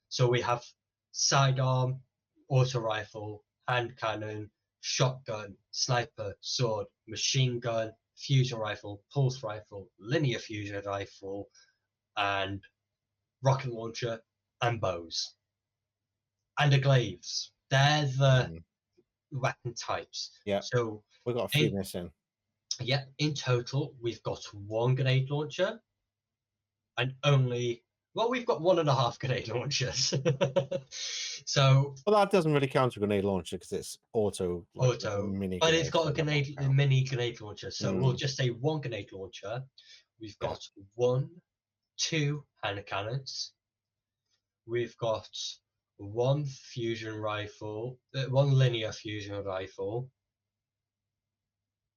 So we have sidearm, auto rifle, hand cannon, shotgun, sniper, sword, machine gun, fusion rifle, pulse rifle, linear fusion rifle, and rocket launcher, and bows. And the glaives. They're the weapon types. Yeah. So we've got a few missing. Yeah, in total, we've got 1 grenade launcher and only... Well, we've got 1.5 grenade launchers. So... Well, that doesn't really count as a grenade launcher because it's auto. Mini but it's got a mini grenade launcher. So we'll just say 1 grenade launcher. We've got 2 hand cannons. We've got 1 fusion rifle, 1 linear fusion rifle.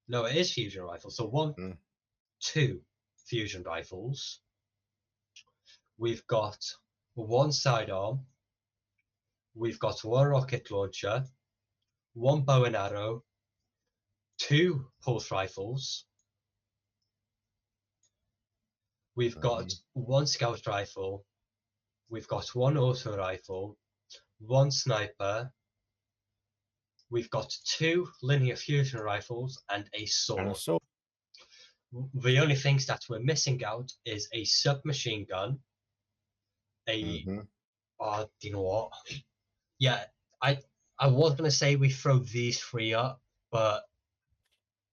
No, it is fusion rifle. So 2 fusion rifles. We've got 1 sidearm, We've got 1 rocket launcher, 1 bow and arrow, 2 pulse rifles. We've got 1 scout rifle. We've got 1 auto rifle, 1 sniper. We've got 2 linear fusion rifles and a sword. The only things that we're missing out is a submachine gun. Oh, do you know what? Yeah, I was gonna say we throw these 3 up, but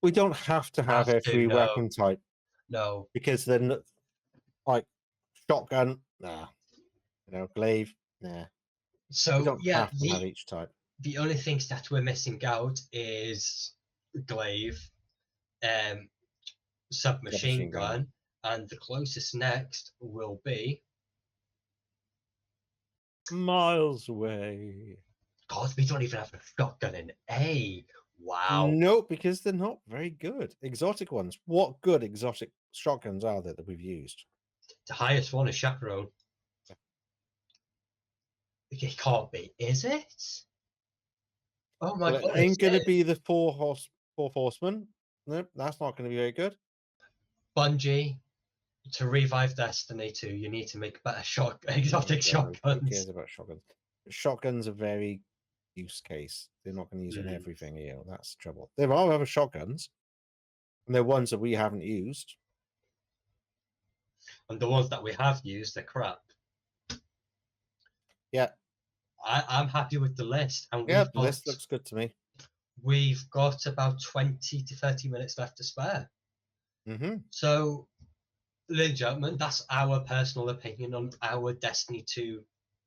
we don't have to have every weapon type. No, because then, like shotgun, nah. Glaive, nah. So we don't yeah, have to have each type. The only things that we're missing out is glaive, submachine gun, and the closest next will be miles away. God, we don't even have a shotgun in A. Wow. No, because they're not very good. Exotic ones. What good exotic shotguns are there that we've used? The highest one is Chaperone. It can't be, is it? Oh my god! It ain't gonna be the four horsemen. Nope, that's not gonna be very good. Bungie, to revive Destiny 2, you need to make better exotic shotguns. Who cares about shotguns? Shotguns are very use case. They're not going to use it in everything. That's the trouble. There are other shotguns, and they're ones that we haven't used. And the ones that we have used, they're crap. Yeah. I'm happy with the list. And the list looks good to me. We've got about 20 to 30 minutes left to spare. So, ladies and gentlemen, that's our personal opinion on our Destiny 2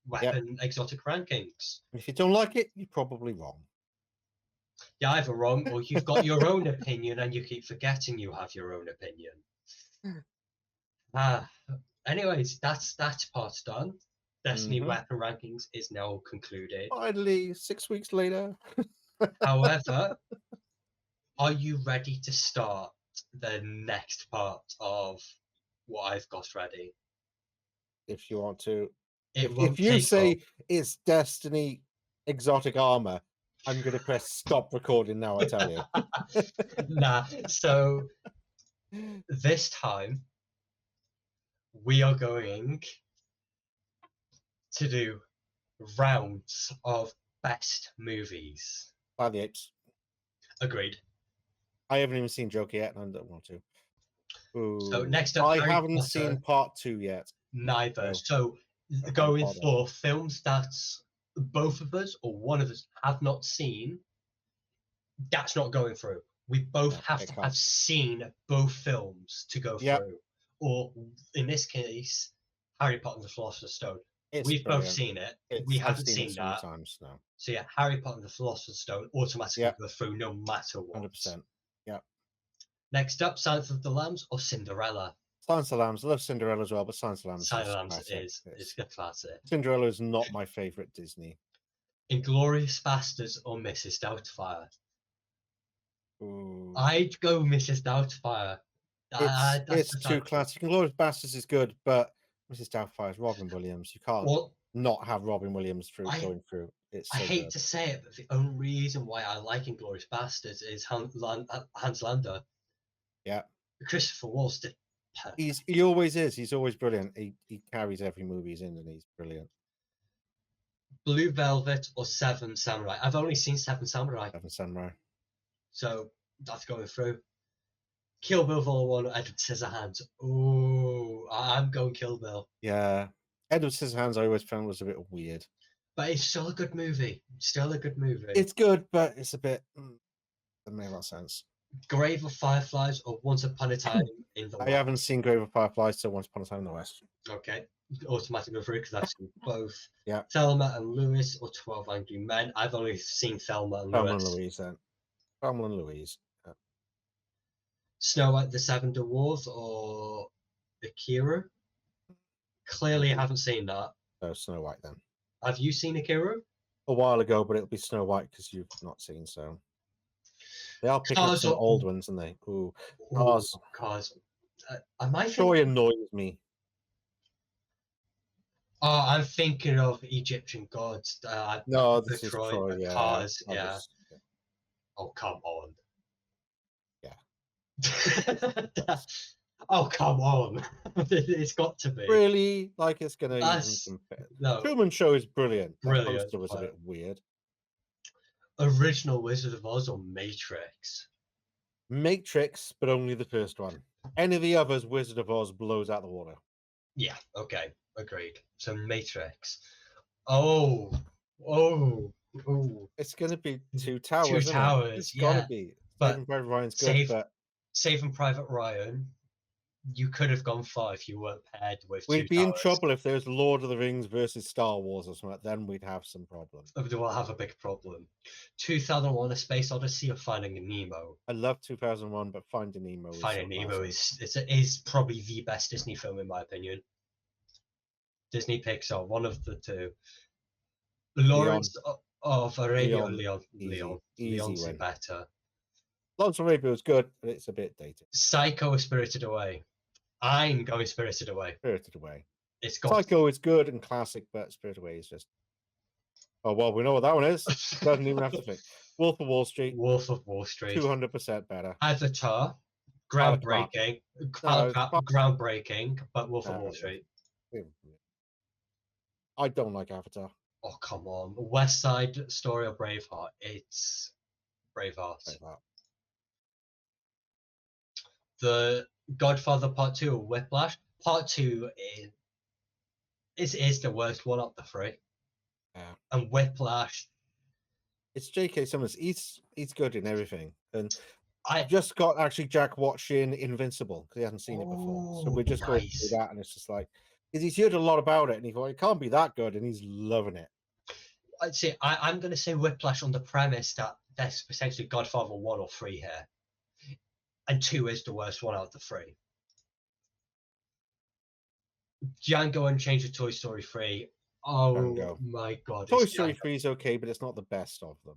weapon exotic rankings. If you don't like it, you're probably wrong. You're either wrong or you've got your own opinion and you keep forgetting you have your own opinion. Anyways, that's that part done. Destiny weapon rankings is now concluded. Finally, 6 weeks later. However, are you ready to start the next part of what I've got ready? If you want to. If you say it's Destiny exotic armor, I'm going to press stop recording now, I tell you. Nah, so this time we are going to do rounds of best movies. By the Apes. Agreed. I haven't even seen Joker yet, and I don't want to. Ooh. So next up, I haven't seen part 2 yet. Neither. So going for films that both of us or one of us have not seen, that's not going through. We both have to have seen both films to go through. Or in this case, Harry Potter and the Philosopher's Stone. We've both seen it. We haven't seen that. Times now. So yeah, Harry Potter and the Philosopher's Stone automatically go through no matter what. 100%. Yeah. Next up, Silence of the Lambs or Cinderella? Silence of the Lambs. I love Cinderella as well, but Silence of the Lambs is a classic. Cinderella is not my favorite Disney. Inglourious Basterds or Mrs. Doubtfire? Ooh. I'd go Mrs. Doubtfire. It's too classic. Inglourious Basterds is good, but Mrs. Doubtfire is Robin Williams. You can't not have Robin Williams going through. I hate to say it, but the only reason why I like Inglourious Basterds is Hans Landa. Yeah. Christopher Waltz did perfect. He always is. He's always brilliant. He carries every movie he's in, and he's brilliant. Blue Velvet or Seven Samurai? I've only seen Seven Samurai. Seven Samurai. So that's going through. Kill Bill Vol 1 or Edward Scissorhands? Oh, I'm going Kill Bill. Yeah. Edward Scissorhands I always found was a bit weird. But it's still a good movie. It's good, but it's a bit... doesn't make a lot of sense. Grave of Fireflies or Once Upon a Time in the West? I haven't seen Grave of Fireflies, so Once Upon a Time in the West. Okay. Automatically go through because I've seen both. Yeah. Thelma and Louise or 12 Angry Men? I've only seen Thelma and Louise. Thelma and Louise, then. Thelma and Louise. Yeah. Snow White the Seven Dwarfs or Akira? Clearly, I haven't seen that. No, Snow White, then. Have you seen Akira? A while ago, but it'll be Snow White because you've not seen, so... They are picking up some old ones, aren't they? Ooh. Cars. Am I Troy annoys me. Oh, I'm thinking of Egyptian gods. No, this is Troy, Troy. Yeah, Cars. I Yeah. was. Oh, come on. Yeah. Oh, come on. It's got to be. Really? Like it's gonna even That's compare? no Truman Show is brilliant. That brilliant. poster was a But bit weird. original Wizard of Oz or Matrix? Matrix, but only the first one. Any of the others, Wizard of Oz blows out the water. Yeah. Okay. Agreed. So Matrix. Oh. Oh. Oh. It's gonna be Two Two Towers, isn't it? Towers. It's gotta Yeah. be. But Saving Private Ryan's good, but Saving Private Ryan. You could have gone far if you weren't paired with Two we'd be in Towers. trouble if there's Lord of the Rings versus Star Wars or something. Then we'd have some problems. We'll have a big problem. 2001: A Space Odyssey or Finding Nemo? I love 2001, but Finding Nemo is Finding so Nemo classic. is probably the best Disney film in my opinion. Disney Pixar, one of the two. Lawrence of Arabia, Leon's win. better. Lawrence of Arabia was good, but it's a bit dated. Psycho or Spirited Away? I'm going Spirited Away. Spirited Away. It's got Psycho is good and classic, but Spirited Away is just. Oh well, we know what that one is. Doesn't even have to think. Wolf of Wall Street. Wolf of Wall Street. 200% better. Avatar. Groundbreaking. Groundbreaking, but Wolf of Wall Street. I don't like Avatar. Oh, come on. West Side Story or Braveheart? It's Braveheart. The Godfather Part 2 or Whiplash? Part 2 is the worst one of the three. Yeah. And Whiplash. It's J.K. Simmons. He's good in everything. And I just got actually Jack watching Invincible because he hadn't seen it before. So we're just going through that, and it's just like, because he's heard a lot about it, and he thought it can't be that good, and he's loving it. I'd say I'm going to say Whiplash on the premise that there's potentially Godfather 1 or 3 here, and 2 is the worst one out of the 3. Django Unchained or Toy Story 3. Oh Django. My God! Toy Story 3 is okay, but it's not the best of them.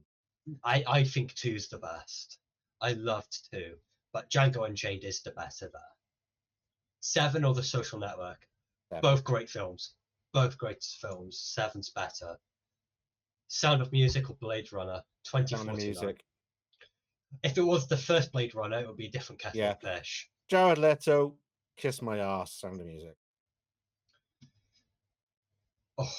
I think 2 is the best. I loved 2, but Django Unchained is the better there. 7 or The Social Network. 7. Both great films. Both great films. 7's better. Sound of Music or Blade Runner? 2049. Sound of Music. If it was the first Blade Runner, it would be a different kettle of fish. Jared Leto, Kiss My Ass, Sound of Music. Oh.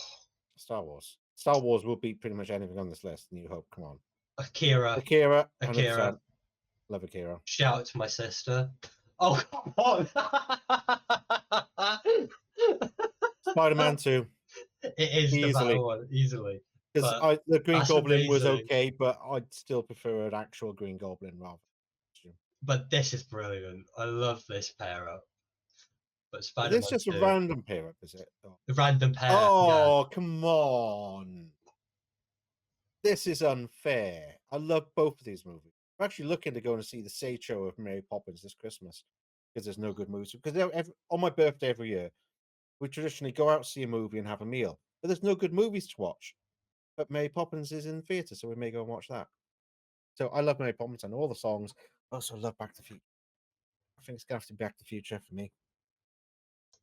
Star Wars. Star Wars will beat pretty much anything on this list. New Hope, come on. Akira. 100%. Love Akira. Shout out to my sister. Oh, come on. Spider-Man 2. It is easily. The better one, easily. Because the Green Goblin was okay, but I'd still prefer an actual Green Goblin rather. But this is brilliant. I love this pair up. But Spider-Man. It's just a random pair up, is it? A random pair. Oh, come on. This is unfair. I love both of these movies. I'm actually looking to go and see the Stage Show of Mary Poppins this Christmas because there's no good movies. Because on my birthday every year, we traditionally go out, see a movie, and have a meal. But there's no good movies to watch. But Mary Poppins is in theatre, so we may go and watch that. So I love Mary Poppins and all the songs. I also love Back to the Future. I think it's going to have to be Back to the Future for me.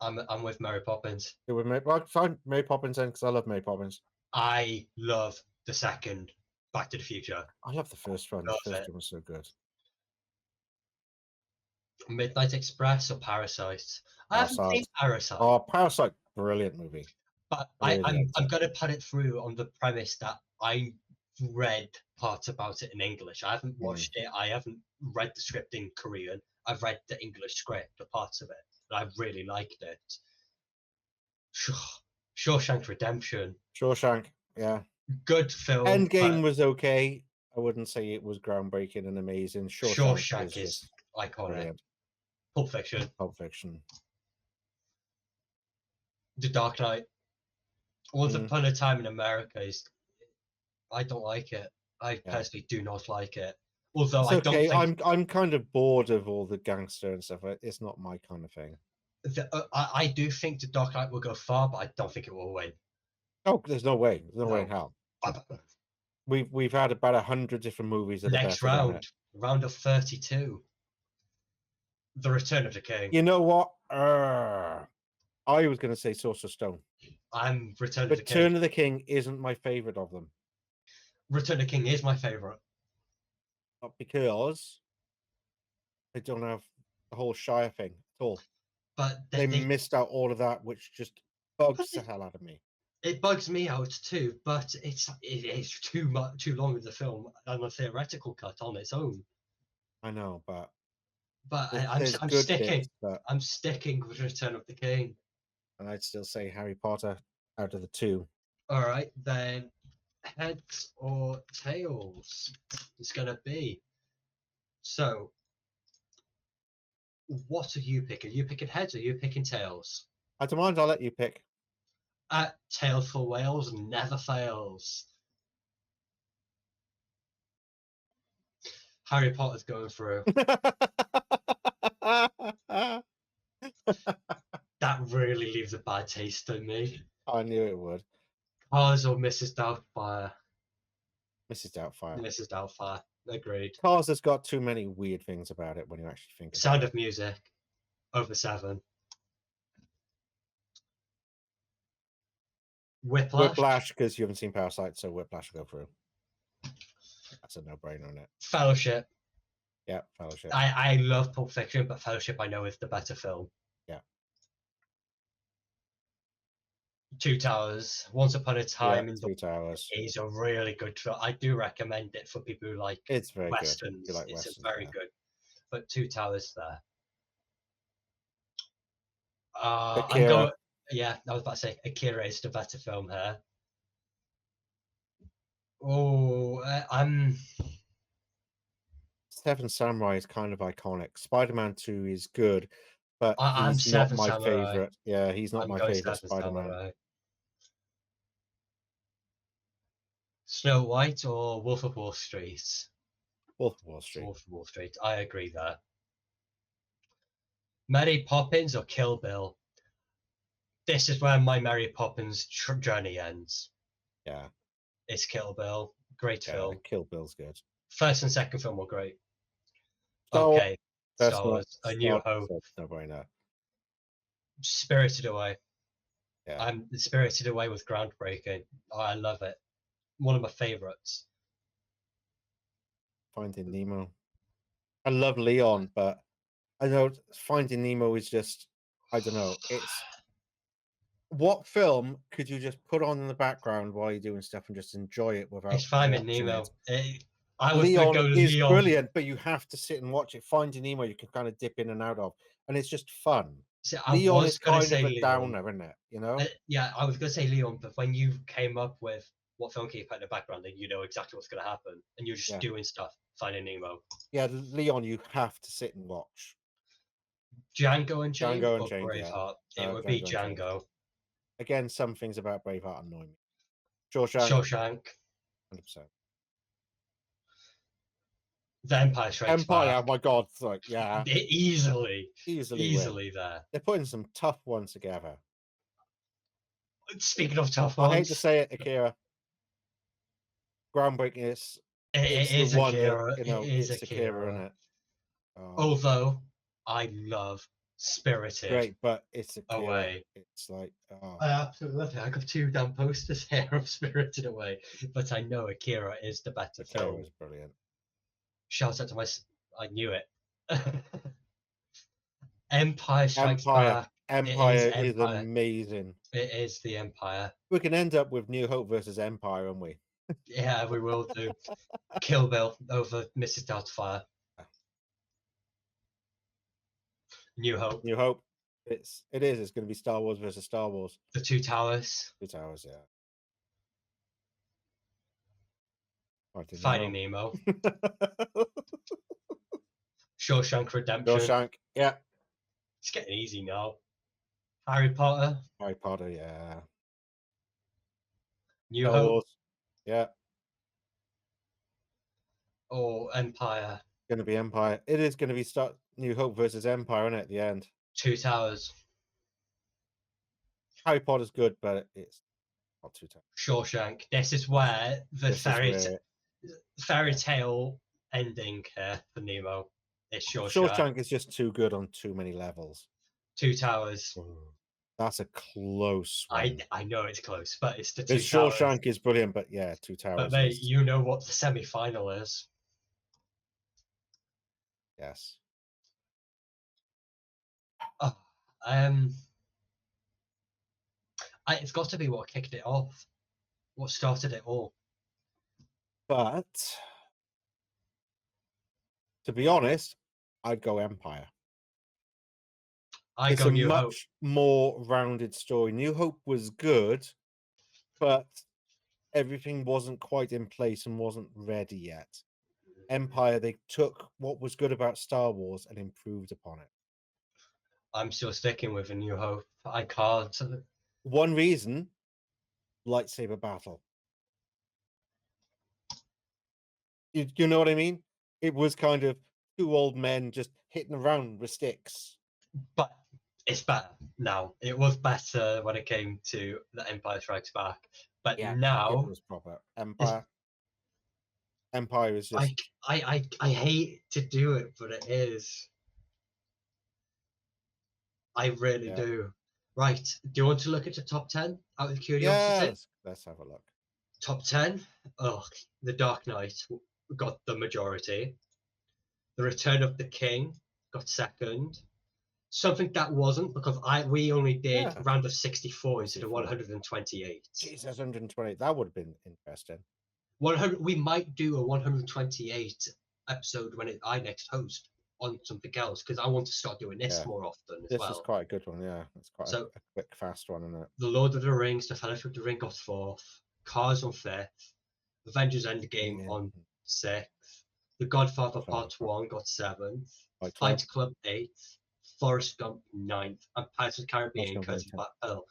I'm with Mary Poppins. You're with Mary Poppins then, because I love Mary Poppins. I love the second Back to the Future. I love the first one. The first one was so good. Midnight Express or Parasite? I haven't seen Parasite. Oh, Parasite, brilliant movie. But I'm going to put it through on the premise that I read parts about it in English. I haven't watched it. I haven't read the script in Korean. I've read the English script, the parts of it. I really liked it. Shawshank Redemption. Shawshank, yeah. Good film. Endgame was okay. I wouldn't say it was groundbreaking and amazing. Shawshank is iconic. Brilliant. Pulp Fiction. The Dark Knight. Once Upon a Time in America is. I don't like it. I personally do not like it. Although it's okay. I don't think I'm kind of bored of all the gangster and stuff. It's not my kind of thing. I do think The Dark Knight will go far, but I don't think it will win. Oh, there's no way. There's no way in hell. We've had about 100 different movies. Next round of 32. The Return of the King. You know what? I was going to say Sorcerer's Stone. I'm Return of the King. Return of the King isn't my favorite of them. Return of the King is my favorite. Not because they don't have the whole Shire thing at all. But they missed out all of that, which just bugs the hell out of me. It bugs me out too, but it is too long of the film and a theoretical cut on its own. I know, but I'm sticking. I'm sticking with Return of the King. And I'd still say Harry Potter out of the two. All right, then heads or tails? It's gonna be. So, what are you picking? Are you picking heads or are you picking tails? I don't mind. I'll let you pick. Tails for Wales never fails. Harry Potter's going through. That really leaves a bad taste in me. I knew it would. Cars or Mrs. Doubtfire? Mrs. Doubtfire. Mrs. Doubtfire. Agreed. Cars has got too many weird things about it when you actually think about it. Sound of Music. Over 7. Whiplash, because you haven't seen Parasite, so Whiplash will go through. That's a no-brainer, isn't it? Fellowship. Yeah, Fellowship. I love Pulp Fiction, but Fellowship I know is the better film. Yeah. Two Towers. Once Upon a Time in Two Towers is a really good film. I do recommend it for people who like it's very westerns. Good. Like it's westerns, very good. But Two Towers there. I'm going. Yeah, I was about to say Akira is the better film here. Oh, I'm. Seven Samurai is kind of iconic. Spider-Man 2 is good, but I'm he's not my Samurai. favorite. Yeah, he's not my favorite Spider-Man. Samurai. Snow White or Wolf of Wall Street? Wolf of Wall Street. Wolf of Wall Street. I agree there. Mary Poppins or Kill Bill? This is where my Mary Poppins journey ends. Yeah. It's Kill Bill. Great film. Kill Bill's good. First and second film were great. Okay. Star Wars. A New Hope. No brainer. Spirited Away. Yeah. Spirited Away was groundbreaking. Oh, I love it. One of my favorites. Finding Nemo. I love Leon, but I know Finding Nemo is just, I don't know. It's what film could you just put on in the background while you're doing stuff and just enjoy it without? It's Finding Nemo. Leon is brilliant, but you have to sit and watch it. Finding Nemo, you can kind of dip in and out of, and it's just fun. See, Leon is kind of a downer, isn't it? You know? Yeah, I was going to say Leon, but when you came up with what film can you put in the background, then you know exactly what's going to happen, and you're just doing stuff. Finding Nemo. Yeah, Leon, you have to sit and watch. Django Unchained or Braveheart? Yeah. It would be Django. Again, some things about Braveheart annoy me. Shawshank. 100%. The Empire Strikes Back. Oh my God! It's like, yeah, easily win. There. They're putting some tough ones together. Speaking of tough ones, I hate to say it, Akira. Groundbreaking is. It is Akira. It's Akira, isn't it? Although I love Spirited. Great, but it's Akira. Away. It's like I absolutely love it. I got 2 damn posters here of Spirited Away, but I know Akira is the better film. Akira is brilliant. Shout out to I knew it. Empire Strikes Back. Empire is amazing. It is the Empire. We can end up with New Hope versus Empire, won't we? Yeah, we will do. Kill Bill over Mrs. Doubtfire. New Hope. New Hope. It's going to be Star Wars versus Star Wars. The Two Towers. Two Towers, yeah. Finding Nemo. Shawshank Redemption. Shawshank, yeah. It's getting easy now. Harry Potter. Harry Potter, yeah. New Hope. Wars. Yeah. Or Empire. Going to be Empire. It is going to be New Hope versus Empire, isn't it, at the end? Two Towers. Harry Potter's good, but it's not Two Towers. Shawshank. This is where the fairy tale ending here for Nemo is Shawshank. Shawshank is just too good on too many levels. Two Towers. That's a close one. I know it's close, but it's the Because Two Towers. Shawshank is brilliant, but yeah, Two Towers. But mate, you know what the semi-final is. Yes. It's got to be what kicked it off, what started it all. But to be honest, I'd go Empire. It's a much more rounded story. New Hope was good, but everything wasn't quite in place and wasn't ready yet. Empire, they took what was good about Star Wars and improved upon it. I'm still sticking with A New Hope. I can't. One reason, lightsaber battle. You know what I mean? It was kind of two old men just hitting around with sticks. But it's better now. It was better when it came to The Empire Strikes Back. But yeah, now it was proper. Empire is just I hate to do it, but it is. I really do. Right. Do you want to look at the top 10 out of curiosity? Yes. Let's have a look. Top 10. Oh, The Dark Knight got the majority. The Return of the King got second. Something that wasn't, because we only did round of 64 instead of 128. Jesus, 128. That would have been interesting. 100. We might do a 128 episode when I next host on something else, because I want to start doing this more often as well. This is quite a good one, yeah. It's quite a quick, fast one, isn't it? The Lord of the Rings, The Fellowship of the Ring got 4th. Cars on 5th. Avengers Endgame on 6th. The Godfather Part 1 got 7th. Fight Club 8th. Forrest Gump 9th. And Pirates of the Caribbean Curse of Black Pearl.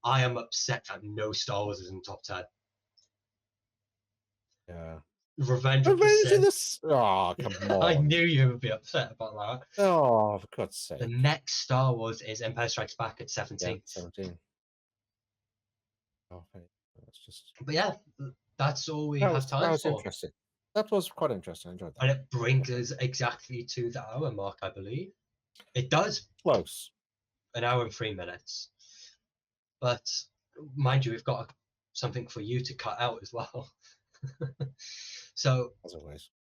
I am upset that no Star Wars is in top 10. Yeah. Revenge of the Sith. Oh, come on. I knew you would be upset about that. Oh, for God's sake. The next Star Wars is Empire Strikes Back at 17th. Yeah, 17. Oh, that's just... But yeah, that's all we have time for. Interesting. That was quite interesting. I enjoyed that. And it brings us exactly to the hour mark, I believe. It does. Close. An hour and 3 minutes. But mind you, we've got something for you to cut out as well. So, as always.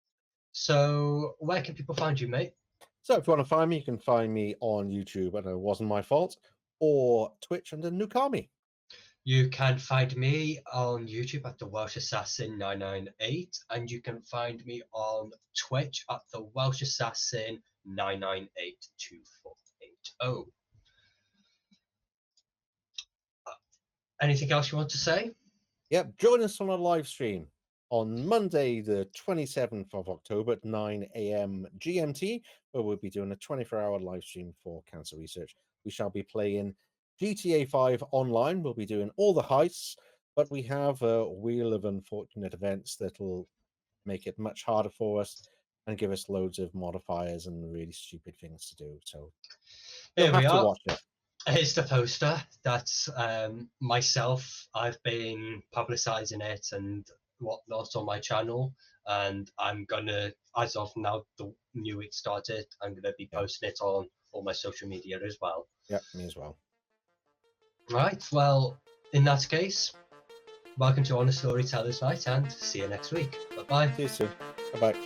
So, where can people find you, mate? So, if you want to find me, you can find me on YouTube, and It Wasn't My Fault, or Twitch under Nukami. You can find me on YouTube at the Welsh Assassin 998, and you can find me on Twitch at the Welsh Assassin 9982480. Anything else you want to say? Yep, join us on a live stream on Monday, the 27th of October at 9 a.m. GMT, where we'll be doing a 24-hour live stream for Cancer Research. We shall be playing GTA 5 online. We'll be doing all the heists, but we have a wheel of unfortunate events that will make it much harder for us and give us loads of modifiers and really stupid things to do. So you'll have to watch it. Here's the poster. That's myself. I've been publicizing it and whatnot on my channel, and I'm gonna, as of now, the new week started, I'm gonna be posting it on all my social media as well. Yeah, me as well. Right, well, in that case, welcome to Honest Storytellers Night, and see you next week. Bye bye. See you soon. Bye bye.